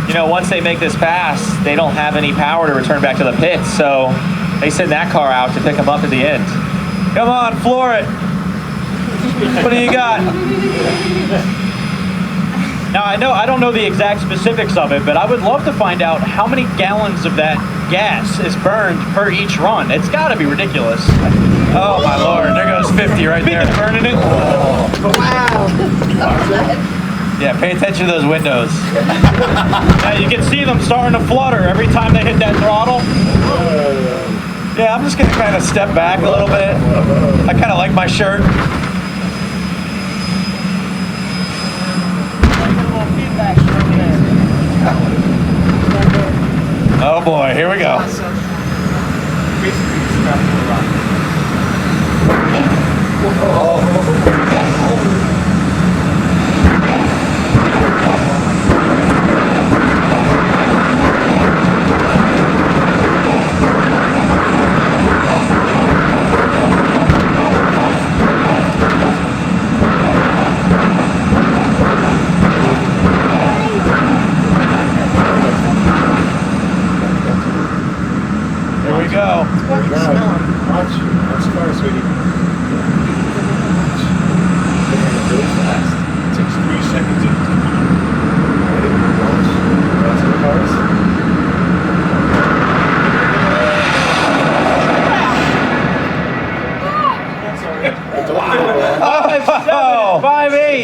You know, once they make this pass, they don't have any power to return back to the pit, so they send that car out to pick them up at the end. Come on, floor it. What do you got? Now, I don't know the exact specifics of it, but I would love to find out how many gallons of that gas is burned per each run. It's got to be ridiculous. Oh, my Lord. There goes 50 right there. Burning it. Wow. Yeah, pay attention to those windows. Now, you can see them starting to flutter every time they hit that throttle. Yeah, I'm just going to kind of step back a little bit. I kind of like my shirt. Oh boy, here we go.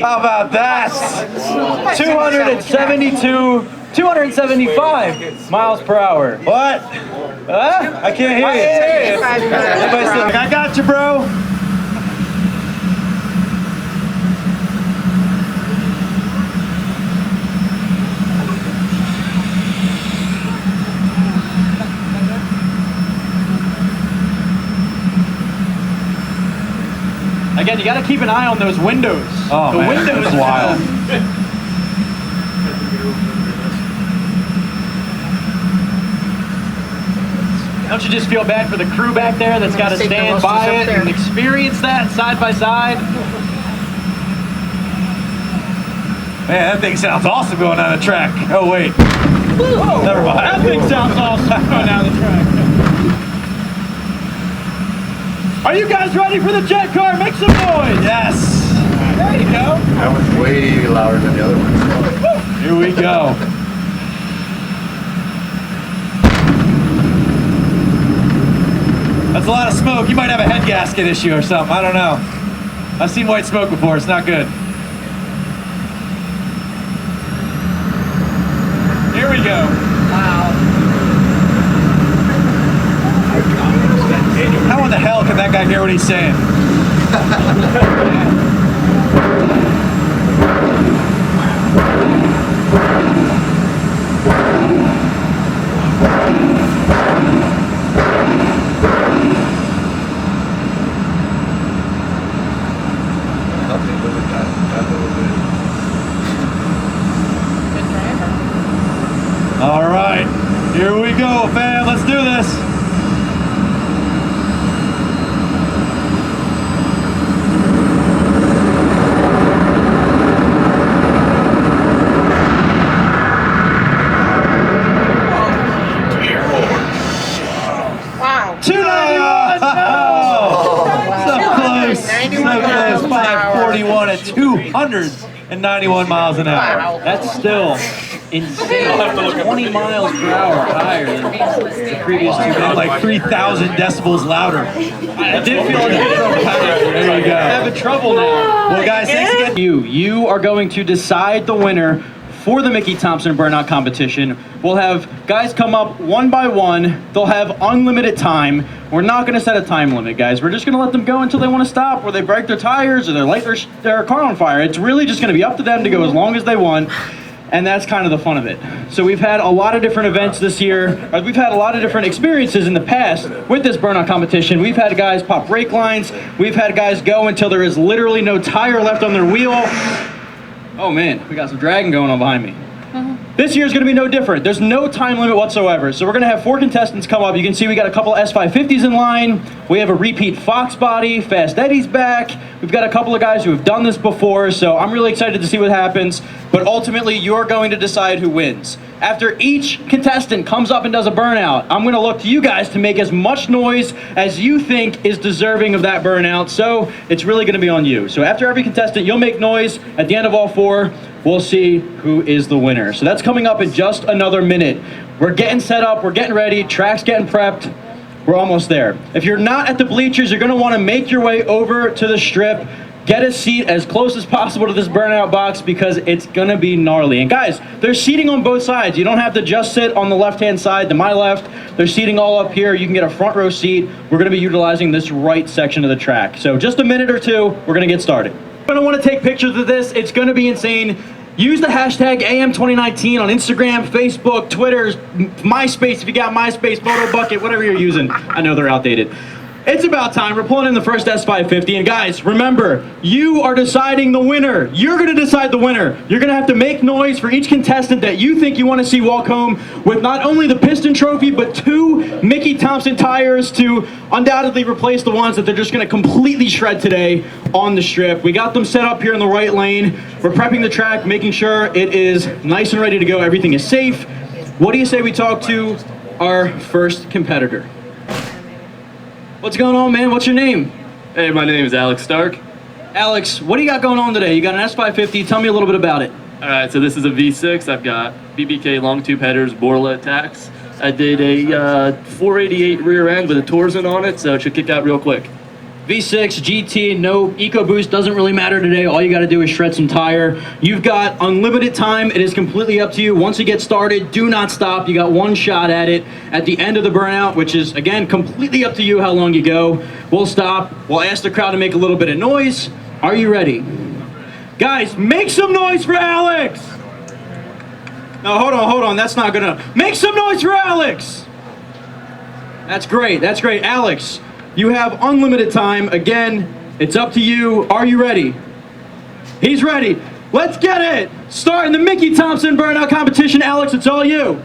How about that? 275 miles per hour. What? Huh? I can't hear you. I got you, bro. Again, you got to keep an eye on those windows. Oh, the man, windows are wild. Don't you just feel bad for the crew back there that's got to stand by it and experience that side by side? Man, that thing sounds awesome going down the track. Oh, wait. Whoa. Never mind. That thing sounds awesome going down the track. Are you guys ready for the jet car? Make some noise. Yes. There you go. That was way louder than the other one. Here we go. That's a lot of smoke. You might have a head gasket issue or something. I don't know. I've seen white smoke before. It's not good. Here we go. Wow. How in the hell can that guy hear what he's saying? All right, here we go, fam. Let's do this. Wow. 291! So close. So close. 541 at 291 miles an hour. That's still insane. 20 miles per hour higher than the previous two minutes. Like 3,000 decibels louder. I did feel like There you go. having trouble now. Well, guys, thanks again. You are going to decide the winner for the Mickey Thompson Burnout Competition. We'll have guys come up one by one. They'll have unlimited time. We're not going to set a time limit, guys. We're just going to let them go until they want to stop, or they break their tires, or they light their car on fire. It's really just going to be up to them to go as long as they want. And that's kind of the fun of it. So we've had a lot of different events this year. We've had a lot of different experiences in the past with this burnout competition. We've had guys pop brake lines. We've had guys go until there is literally no tire left on their wheel. Oh man, we got some dragging going on behind me. This year is going to be no different. There's no time limit whatsoever. So we're going to have 4 contestants come up. You can see we got a couple S550s in line. We have a repeat Fox body. Fast Eddie's back. We've got a couple of guys who have done this before. So I'm really excited to see what happens. But ultimately, you're going to decide who wins. After each contestant comes up and does a burnout, I'm going to look to you guys to make as much noise as you think is deserving of that burnout. So it's really going to be on you. So after every contestant, you'll make noise. At the end of all 4, we'll see who is the winner. So that's coming up in just another minute. We're getting set up, we're getting ready, track's getting prepped. We're almost there. If you're not at the bleachers, you're gonna wanna make your way over to the strip. Get a seat as close as possible to this burnout box because it's gonna be gnarly. And guys, there's seating on both sides. You don't have to just sit on the left-hand side to my left. There's seating all up here. You can get a front row seat. We're gonna be utilizing this right section of the track. So just a minute or two, we're gonna get started. You're gonna wanna take pictures of this. It's gonna be insane. Use the hashtag AM2019 on Instagram, Facebook, Twitter, MySpace, if you got MySpace, Photo Bucket, whatever you're using. I know they're outdated. It's about time. We're pulling in the first S550. And guys, remember, you are deciding the winner. You're going to decide the winner. You're going to have to make noise for each contestant that you think you want to see walk home with not only the piston trophy, but 2 Mickey Thompson tires to undoubtedly replace the ones that they're just going to completely shred today on the strip. We got them set up here in the right lane. We're prepping the track, making sure it is nice and ready to go. Everything is safe. What do you say we talk to our first competitor? What's going on, man? What's your name? Hey, my name is Alex Stark. Alex, what do you got going on today? You got an S550. Tell me a little bit about it. All right, so this is a V6. I've got BBK long tube headers, Borla attacks. I did a 488 rear end with a Torsen on it, so it should kick out real quick. V6, GT, no EcoBoost, doesn't really matter today. All you got to do is shred some tire. You've got unlimited time. It is completely up to you. Once you get started, do not stop. You got one shot at it. At the end of the burnout, which is, again, completely up to you how long you go, we'll stop. We'll ask the crowd to make a little bit of noise. Are you ready? Guys, make some noise for Alex! No, hold on. That's not gonna... Make some noise for Alex! That's great. Alex, you have unlimited time. Again, it's up to you. Are you ready? He's ready. Let's get it. Starting the Mickey Thompson Burnout Competition. Alex, it's all you.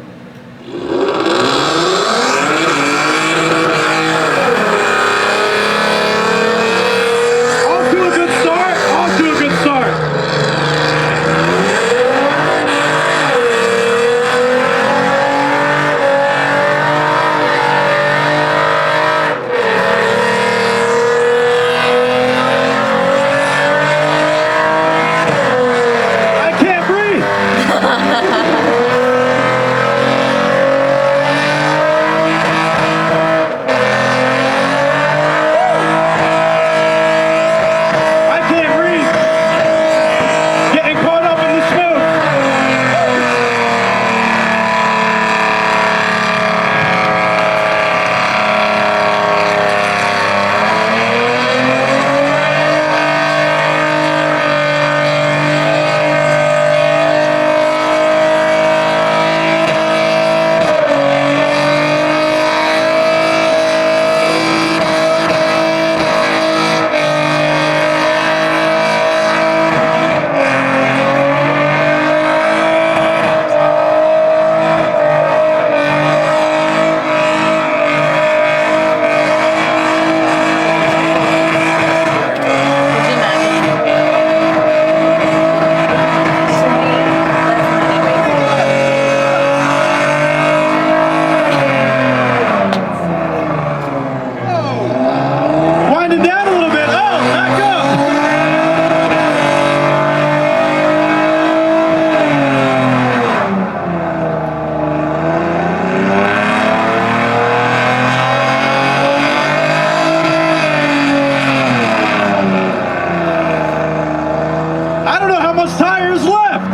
those tires left.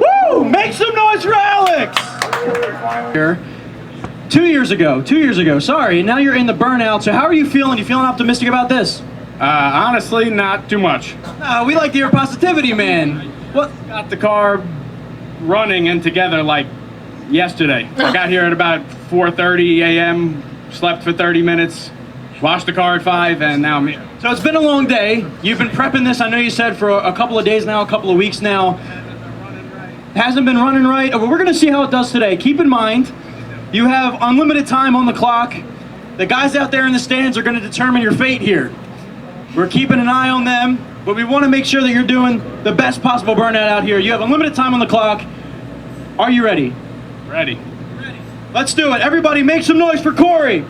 Woo! Make some noise for Alex! Here. 2 years ago, sorry, now you're in the burnout, so how are you feeling? You feeling optimistic about this? Honestly, not too much. We like to hear positivity, man. What? Got the car running and together like yesterday. I got here at about 4:30 a.m., slept for 30 minutes, washed the car at 5, and now I'm here. So it's been a long day. You've been prepping this, I know you said, for a couple of days now, a couple of weeks now. Hasn't been running right. We're going to see how it does today. Keep in mind, you have unlimited time on the clock. The guys out there in the stands are going to determine your fate here. We're keeping an eye on them, but we want to make sure that you're doing the best possible burnout out here. You have unlimited time on the clock. Are you ready? Ready. Let's do it. Everybody make some noise for Corey.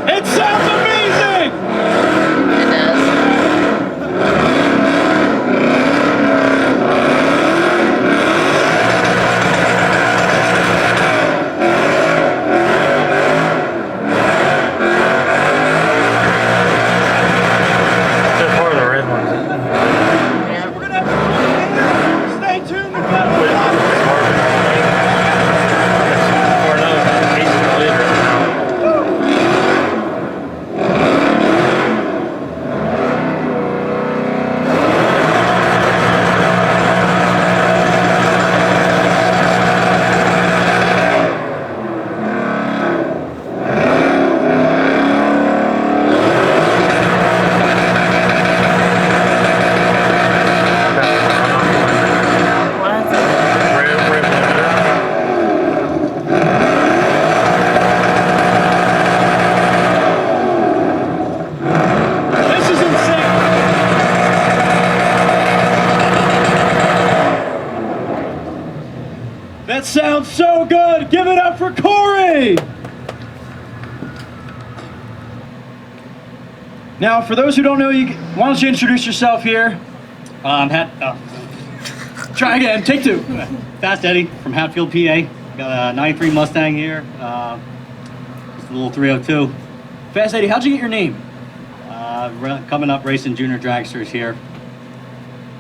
It sounds amazing! It does. They're part of the red ones. We're gonna have to stay tuned. We've got a lot. Or another piece of the leader. This is insane. That sounds so good. Give it up for Corey. Now, for those who don't know you, why don't you introduce yourself here? Try again. Take two. Fast Eddie from Hatfield, PA. Got a 93 Mustang here. Just a little 302. Fast Eddie, how'd you get your name? Coming up racing junior dragsters here.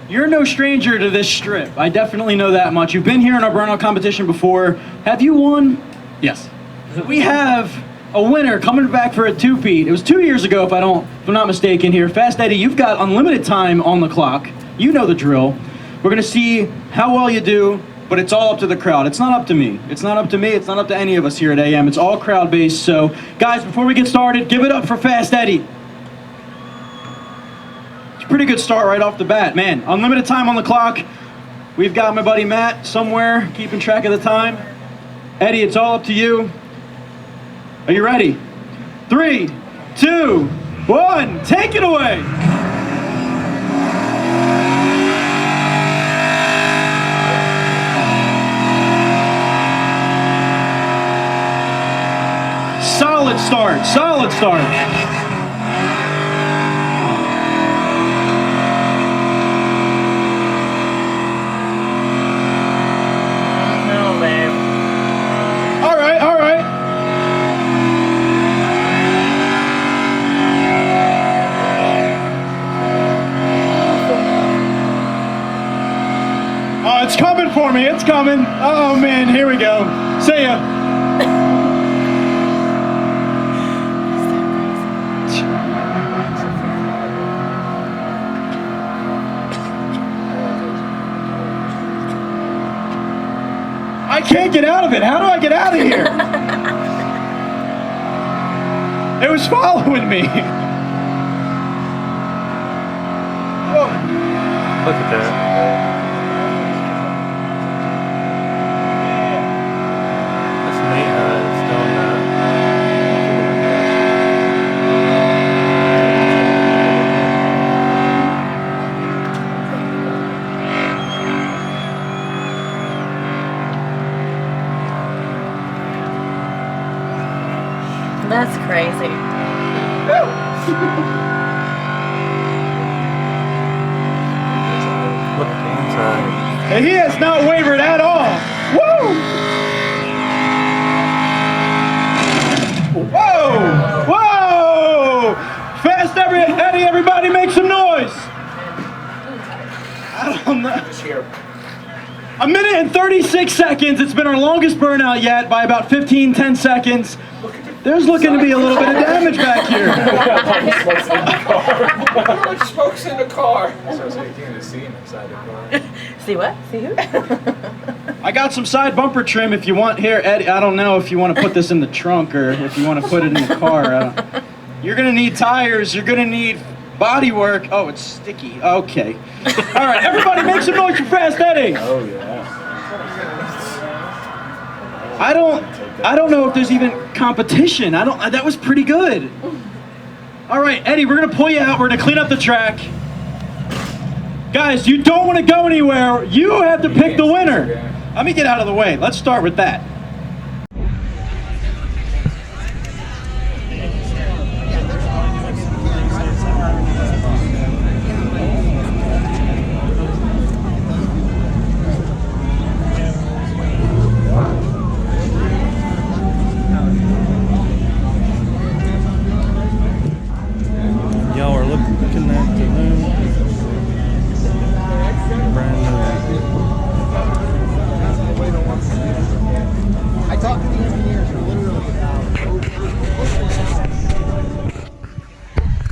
You're no stranger to this strip. I definitely know that much. You've been here in our burnout competition before. Have you won? Yes. We have a winner coming back for a two-peat. It was 2 years ago, if I'm not mistaken here. Fast Eddie, you've got unlimited time on the clock. You know the drill. We're gonna see how well you do, but it's all up to the crowd. It's not up to me. It's not up to me. It's not up to any of us here at AM. It's all crowd-based. So, guys, before we get started, give it up for Fast Eddie. It's a pretty good start right off the bat. Man, unlimited time on the clock. We've got my buddy Matt somewhere keeping track of the time. Eddie, it's all up to you. Are you ready? 3, 2, 1, take it away! Solid start, solid start. No, babe. All right, all right. Oh, it's coming for me, it's coming. Oh man, here we go. See ya. I can't get out of it. How do I get out of here? It was following me. Whoa. Look at that. That's neat how it's doing that. That's crazy. Look at the inside. And he has not wavered at all. Woo! Whoa! Whoa! Fast Eddie, everybody make some noise. I don't know. 1 minute and 36 seconds. It's been our longest burnout yet by about 10 seconds. There's looking to be a little bit of damage back here. Smokes in the car. So it's 18 to see him inside the car. See what? See who? I got some side bumper trim if you want here, Eddie. I don't know if you want to put this in the trunk or if you want to put it in the car. You're going to need tires. You're going to need body work. Oh, it's sticky. Okay. All right, everybody make some noise for Fast Eddie. Oh, yeah. I don't know if there's even competition. That was pretty good. All right, Eddie, we're going to pull you out. We're going to clean up the track. Guys, you don't want to go anywhere. You have to pick the winner. Let me get out of the way. Let's start with that. Y'all are looking at the new brand new. I talked to the engineers for literally about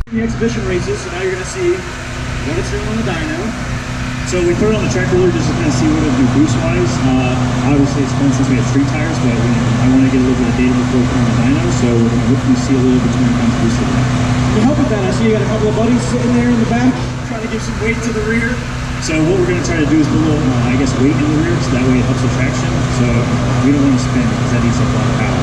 the exhibition races, so now you're going to see what it's doing on the dyno. So we put it on the track roller just to kind of see what it'll do boost-wise. Obviously it's fun since we have street tires, but I want to get a little bit of data before we put on the dyno, so we're going to hopefully see a little bit between times boost of that. To help with that, I see you got a couple of buddies sitting there in the back, trying to give some weight to the rear. So what we're going to try to do is put a little, weight in the rear, so that way it helps the traction. So we don't want to spin because that eats up a lot of power.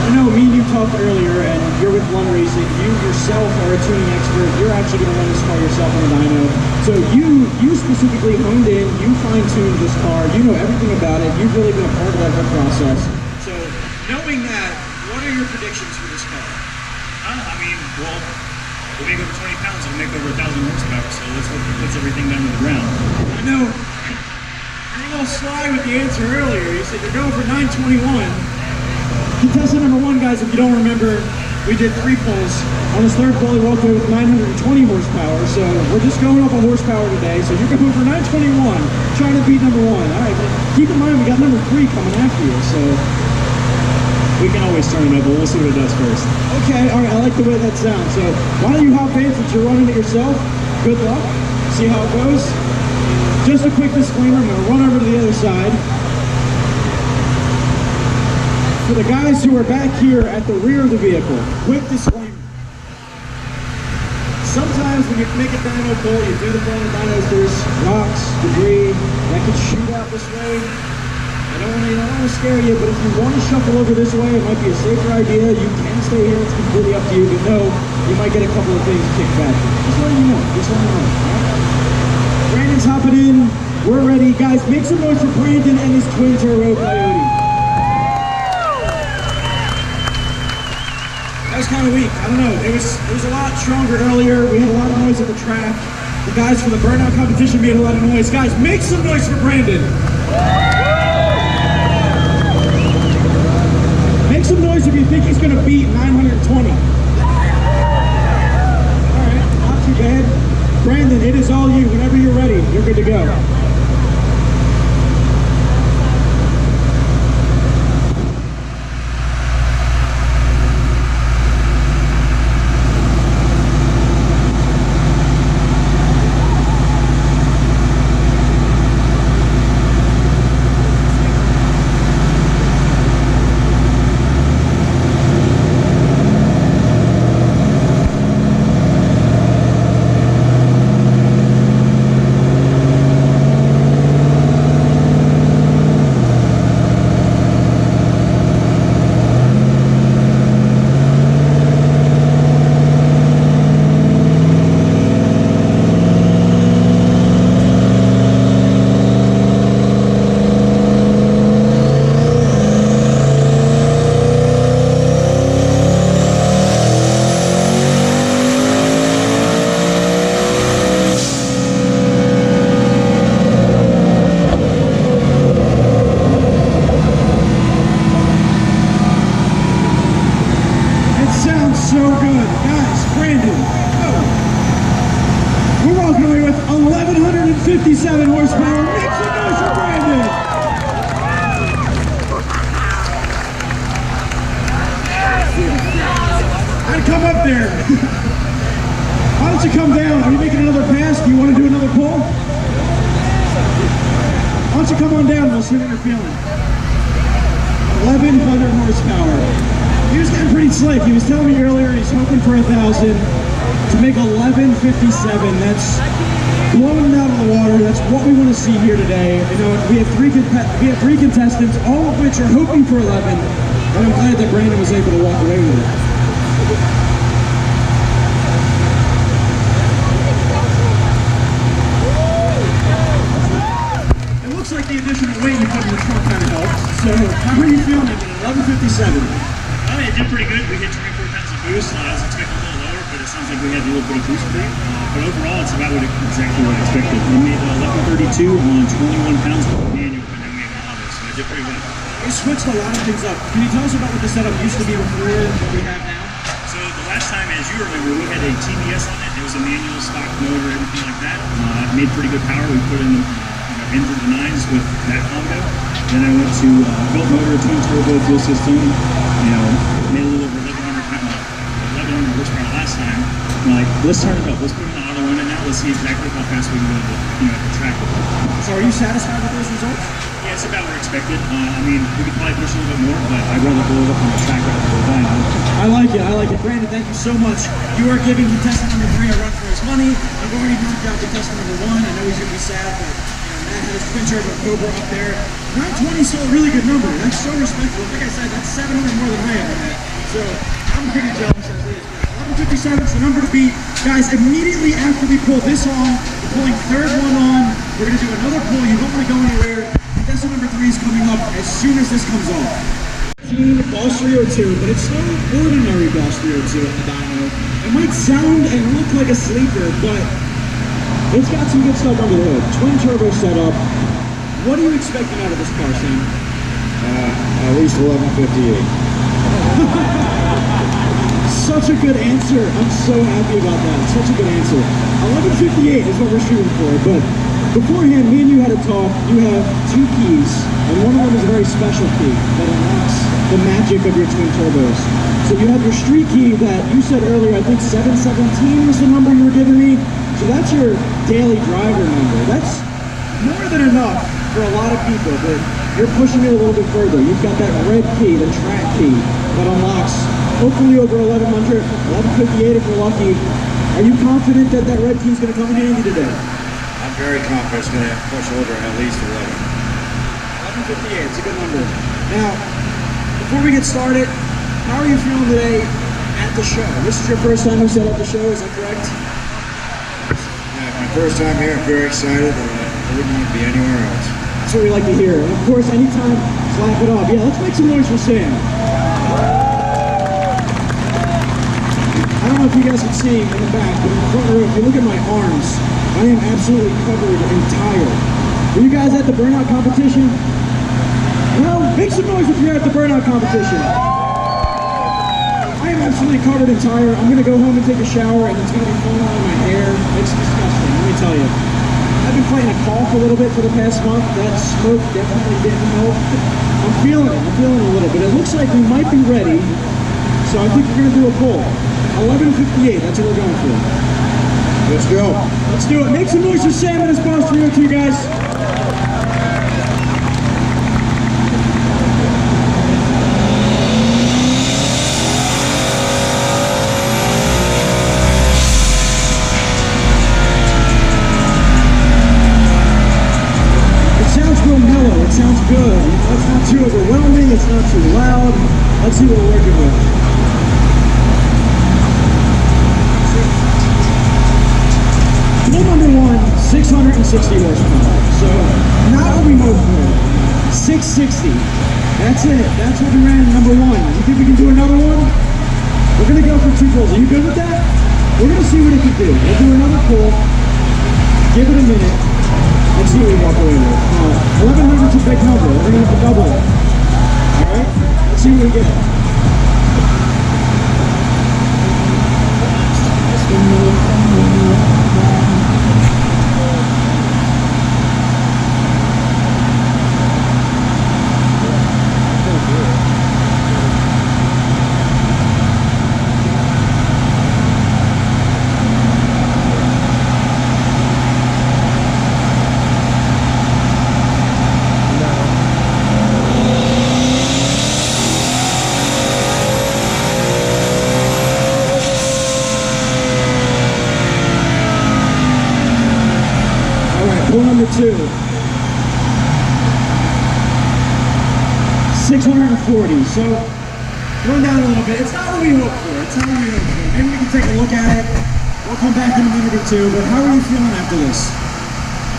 I know me and you talked earlier, and you're with One Racing. You yourself are a tuning expert. You're actually going to run this car yourself on the dyno. So you specifically honed in, you fine-tuned this car, you know everything about it. You've really been a part of that whole process. So knowing that, what are your predictions for this car? We'll make over 20 pounds and make over 1,000 horsepower, so let's hope it puts everything down to the ground. I know you're a little sly with the answer earlier. You said you're going for 921. Contestant number 1, guys, if you don't remember, we did 3 pulls. On his third pull, he walked away with 920 horsepower, so we're just going up on horsepower today. So you're going for 921, trying to beat number 1. All right, but keep in mind, we got number 3 coming after you, so we can always turn it up, but we'll see what it does first. Okay, all right, I like the way that sounds. So why don't you hop in since you're running it yourself? Good luck. See how it goes. Just a quick disclaimer, I'm going to run over to the other side. For the guys who are back here at the rear of the vehicle, quick disclaimer. Sometimes when you make a dyno pull, you do the pull on the dynos, there's rocks, debris, that can shoot out this way. I don't want to scare you, but if you want to shuffle over this way, it might be a safer idea. You can stay here, it's completely up to you, but no, you might get a couple of things kicked back. Just letting you know, Right? Brandon's hopping in, we're ready. Guys, make some noise for Brandon and his twin turbo Coyote. That was kind of weak, I don't know. It was a lot stronger earlier, we had a lot of noise at the track. The guys from the burnout competition made a lot of noise. Guys, make some noise for Brandon. Make some noise if you think he's going to beat 920. Alright, not too bad. Brandon, it is all you. Whenever you're ready, you're good to go. 1157 horsepower. Make some noise for Brandon. I'd come up there. Why don't you come down? Are you making another pass? Do you want to do another pull? Why don't you come on down and we'll see what you're feeling. 1100 horsepower. He was getting pretty slick. He was telling me earlier he's hoping for 1,000 to make 1157. That's blowing it out of the water. That's what we want to see here today. You know, we have three contestants, all of which are hoping for 11, and I'm glad that Brandon was able to walk away with it. It looks like the additional weight you put in the trunk kind of helped. So, how are you feeling at 1157? I mean, it did pretty good. We hit 24 pounds of boost. I was expecting a little lower, but it sounds like we had a little bit of boost for you. But overall, it's about exactly what I expected. We made 1132 on 21 pounds of manual, and then we have an auto, so I did pretty well. We switched a lot of things up. Can you tell us about what the setup used to be before what we have now? So the last time, as you remember, we had a TBS on it. It was a manual stock motor, everything like that. It made pretty good power. We put in the into the 9s with that combo. Then I went to built motor, twin turbo fuel system. You know, made a little over 1100 horsepower last time. I'm like, let's turn it up. Let's put in the auto in it now. Let's see exactly how fast we can go at the track. So are you satisfied with those results? Yeah, it's about what we expected. I mean, we could probably push a little bit more, but I'd rather blow it up on the track rather than the dyno. I like it. I like it. Brandon, thank you so much. You are giving contestant number 3 a run for his money. You've already knocked out contestant number 1. I know he's going to be sad, but Matt has twin turbo Cobra up there. 920 is still a really good number. That's so respectful. Like I said, that's 700 more than I have. So I'm pretty jealous as is. 1157 is the number to beat. Guys, immediately after we pull this on, we're pulling third one on. We're going to do another pull. You don't want to go anywhere. Contestant number 3 is coming up as soon as this comes on. Boss 302, but it's no ordinary Boss 302 in the dyno. It might sound and look like a sleeper, but it's got some good stuff under the hood. Twin turbo setup. What are you expecting out of this car, Sam? At least 1158. Such a good answer. I'm so happy about that. Such a good answer. 1158 is what we're shooting for, but beforehand, me and you had a talk. You have 2 keys, and one of them is a very special key that unlocks the magic of your twin turbos. So you have your street key that you said earlier, I think 717 was the number you were giving me. So that's your daily driver number. That's more than enough for a lot of people, but you're pushing it a little bit further. You've got that red key, the track key, that unlocks hopefully over 1100, 1158 if we're lucky. Are you confident that that red key is going to come in handy today? I'm very confident it's going to push over at least 11. 1158, it's a good number. Now, before we get started, how are you feeling today at the show? This is your first time you set up the show, is that correct? My first time here, I'm very excited. I wouldn't want to be anywhere else. That's what we like to hear. And of course, anytime, slap it off. Yeah, let's make some noise for Sam. I don't know if you guys can see in the back, but in the front row, if you look at my arms, I am absolutely covered entire. Were you guys at the burnout competition? No? Make some noise if you're at the burnout competition. I am absolutely covered entire. I'm going to go home and take a shower, and it's going to be falling on my hair. It's disgusting, let me tell you. I've been fighting a cough a little bit for the past month. That smoke definitely didn't help. I'm feeling it a little bit. It looks like we might be ready, so I think we're going to do a poll. 1158, that's what we're going for. Let's go. Let's do it. Make some noise for Sam and his Boss 302, guys. It sounds good. It's not too overwhelming. It's not too loud. Let's see what we're working with. Pool number 1, 660 horsepower. So not what we hoped for. 660. That's it. That's what we ran in number 1. You think we can do another one? We're going to go for 2 pulls. Are you good with that? We're going to see what it can do. We'll do another pull. Give it a minute. Let's see what we walk away with. 1100 is a big number. We're going to have to double it. Alright? Let's see what we get. 602. 640. So, run down a little bit. It's not what we hoped for. It's not what we hoped for. Maybe we can take a look at it. We'll come back in a minute or two. But how are you feeling after this?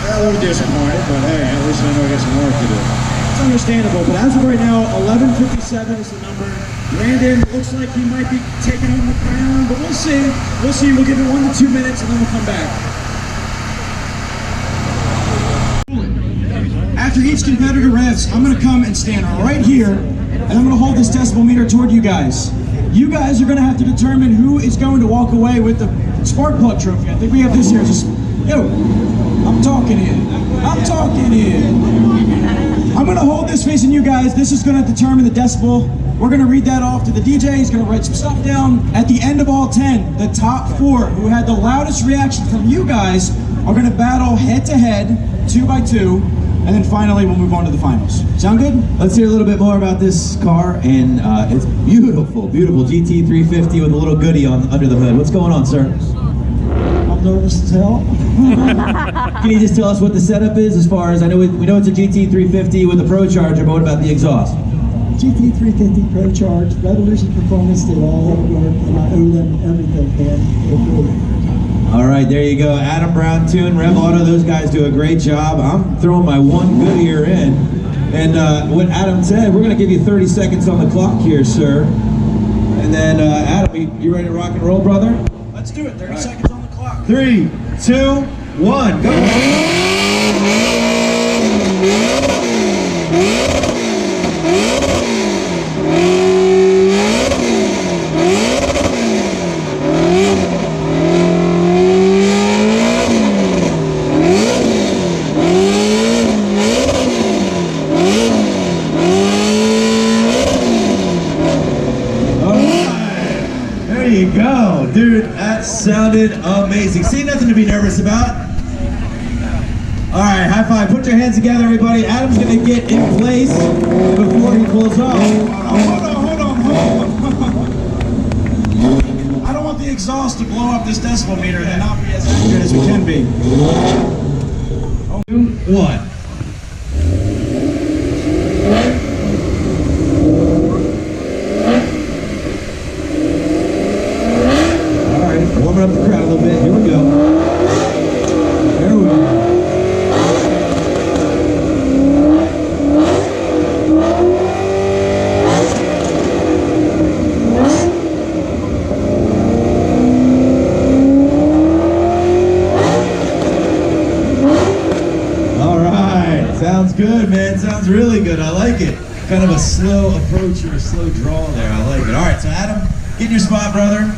A little disappointed, but hey, at least I know I got some work to do. It's understandable, but as of right now, 11:57 is the number. Brandon looks like he might be taking on the crown, but we'll see. We'll see. We'll give it 1 to 2 minutes, and then we'll come back. After each competitor revs, I'm going to come and stand right here, and I'm going to hold this decibel meter toward you guys. You guys are going to have to determine who is going to walk away with the spark plug trophy. I think we have this here. Yo, I'm talking here. I'm talking here. I'm going to hold this facing you guys. This is going to determine the decibel. We're going to read that off to the DJ. He's going to write some stuff down. At the end of all 10, the top 4 who had the loudest reaction from you guys are going to battle head-to-head, 2 by 2, and then finally we'll move on to the finals. Sound good? Let's hear a little bit more about this car, and it's beautiful, beautiful GT 350 with a little goodie on under the hood. What's going on, sir? I'm nervous as hell. Can you just tell us what the setup is as far as, I know we know it's a GT 350 with a Pro Charger, but what about the exhaust? GT 350 Pro Charge, Revolution Performance did all that work, and I owe them everything, man. All right, there you go. Adam Brown, Tune, Rev Auto, those guys do a great job. I'm throwing my one good ear in. And what Adam said, we're going to give you 30 seconds on the clock here, sir. And then, Adam, you ready to rock and roll, brother? Let's do it. 30 seconds on the clock. 3, 2, 1, go. There you go, dude, that sounded amazing. See, nothing to be nervous about. All right, high five. Put your hands together, everybody. Adam's gonna get in place before he pulls off. Hold on. I don't want the exhaust to blow up this decibel meter and then not be as accurate as we can be. 2, 1. Warming up the crowd a little bit. Here we go. There we go. All right. Sounds good, man. Sounds really good. I like it. Kind of a slow approach or a slow draw there. I like it. All right. So, Adam, get in your spot, brother.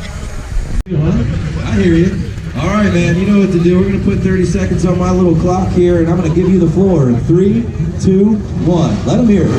I hear you. All right, man, you know what to do. We're going to put 30 seconds on my little clock here, and I'm going to give you the floor in 3, 2, 1. Let them hear it.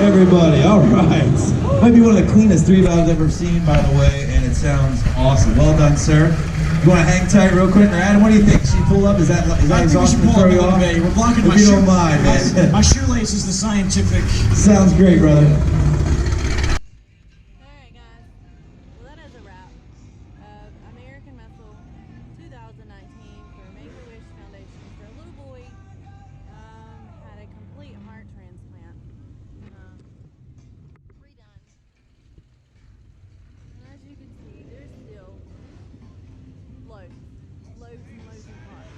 Everybody, all right. Might be one of the cleanest 3 valves I've ever seen, by the way, and it sounds awesome. Well done, sir. You want to hang tight real quick? Or Adam, what do you think? Should you pull up? Is that exhaustion to throw you off? We're blocking if you don't mind, man. My shoelace is the scientific. Sounds great, brother. Alright guys, well that is a wrap of American Muscle 2019 for Make-A-Wish Foundation for a little boy had a complete heart transplant. Redone. And as you can see, there's still loads and loads of parts.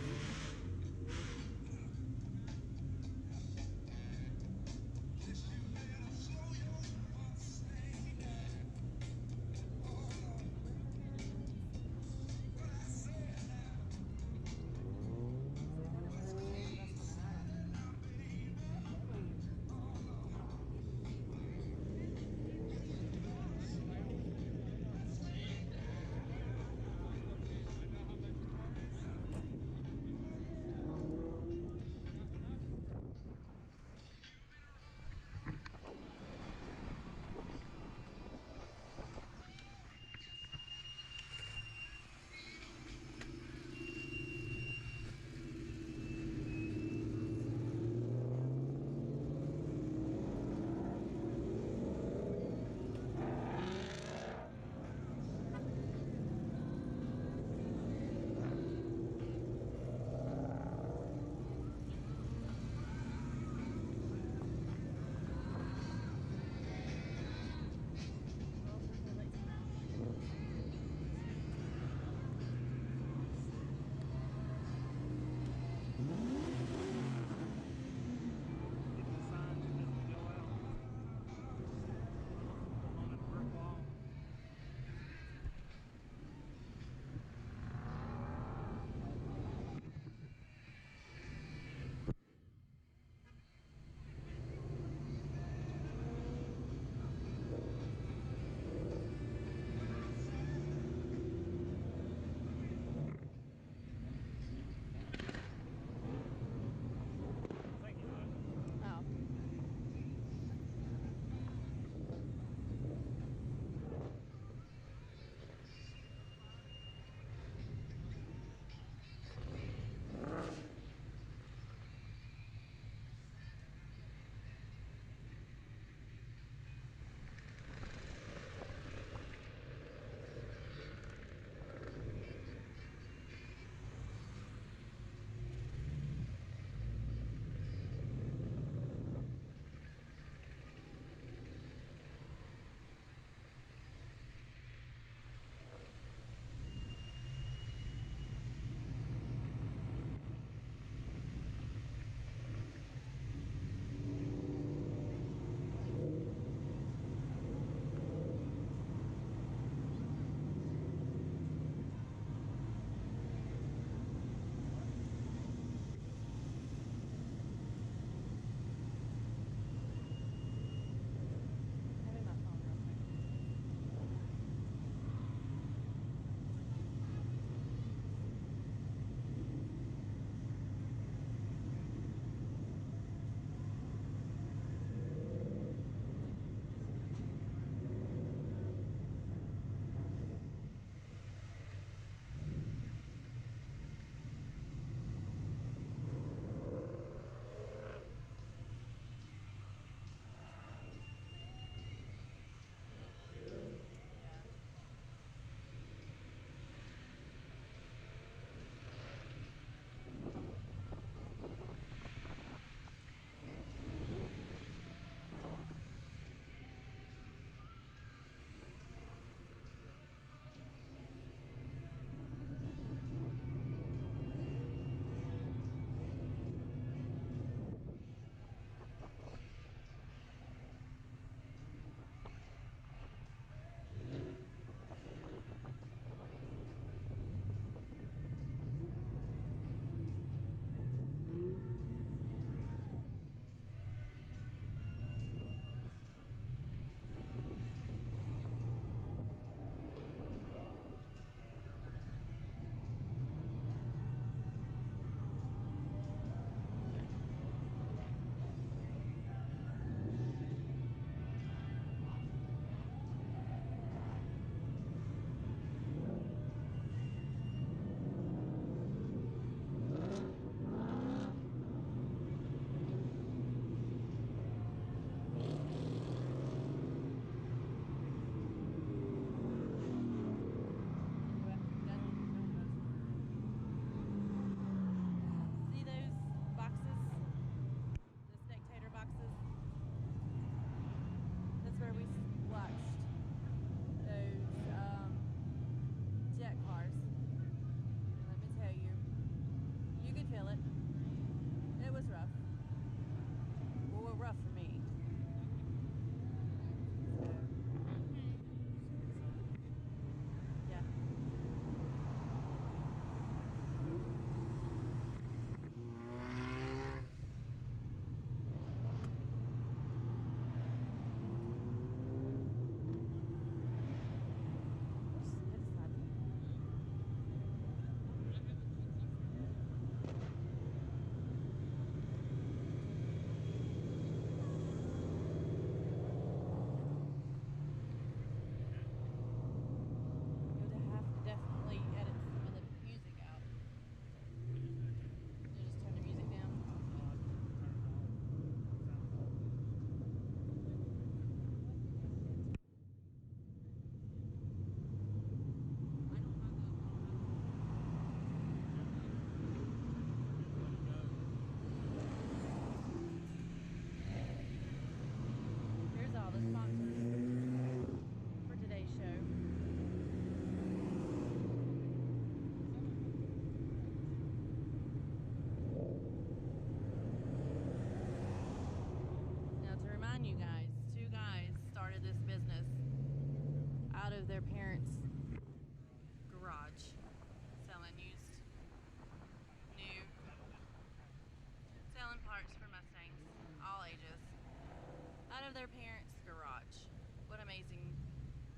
of their parents' garage. What amazing,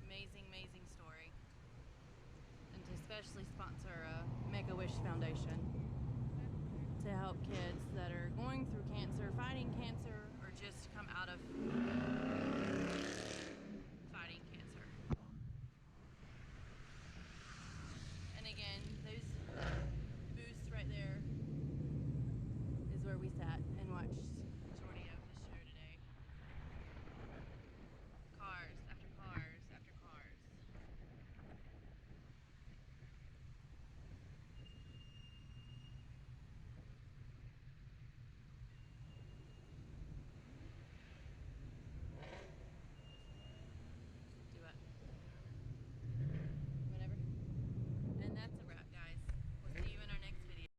amazing, amazing story. And to especially sponsor Make-A-Wish Foundation to help kids that are going through cancer, fighting cancer, or just come out of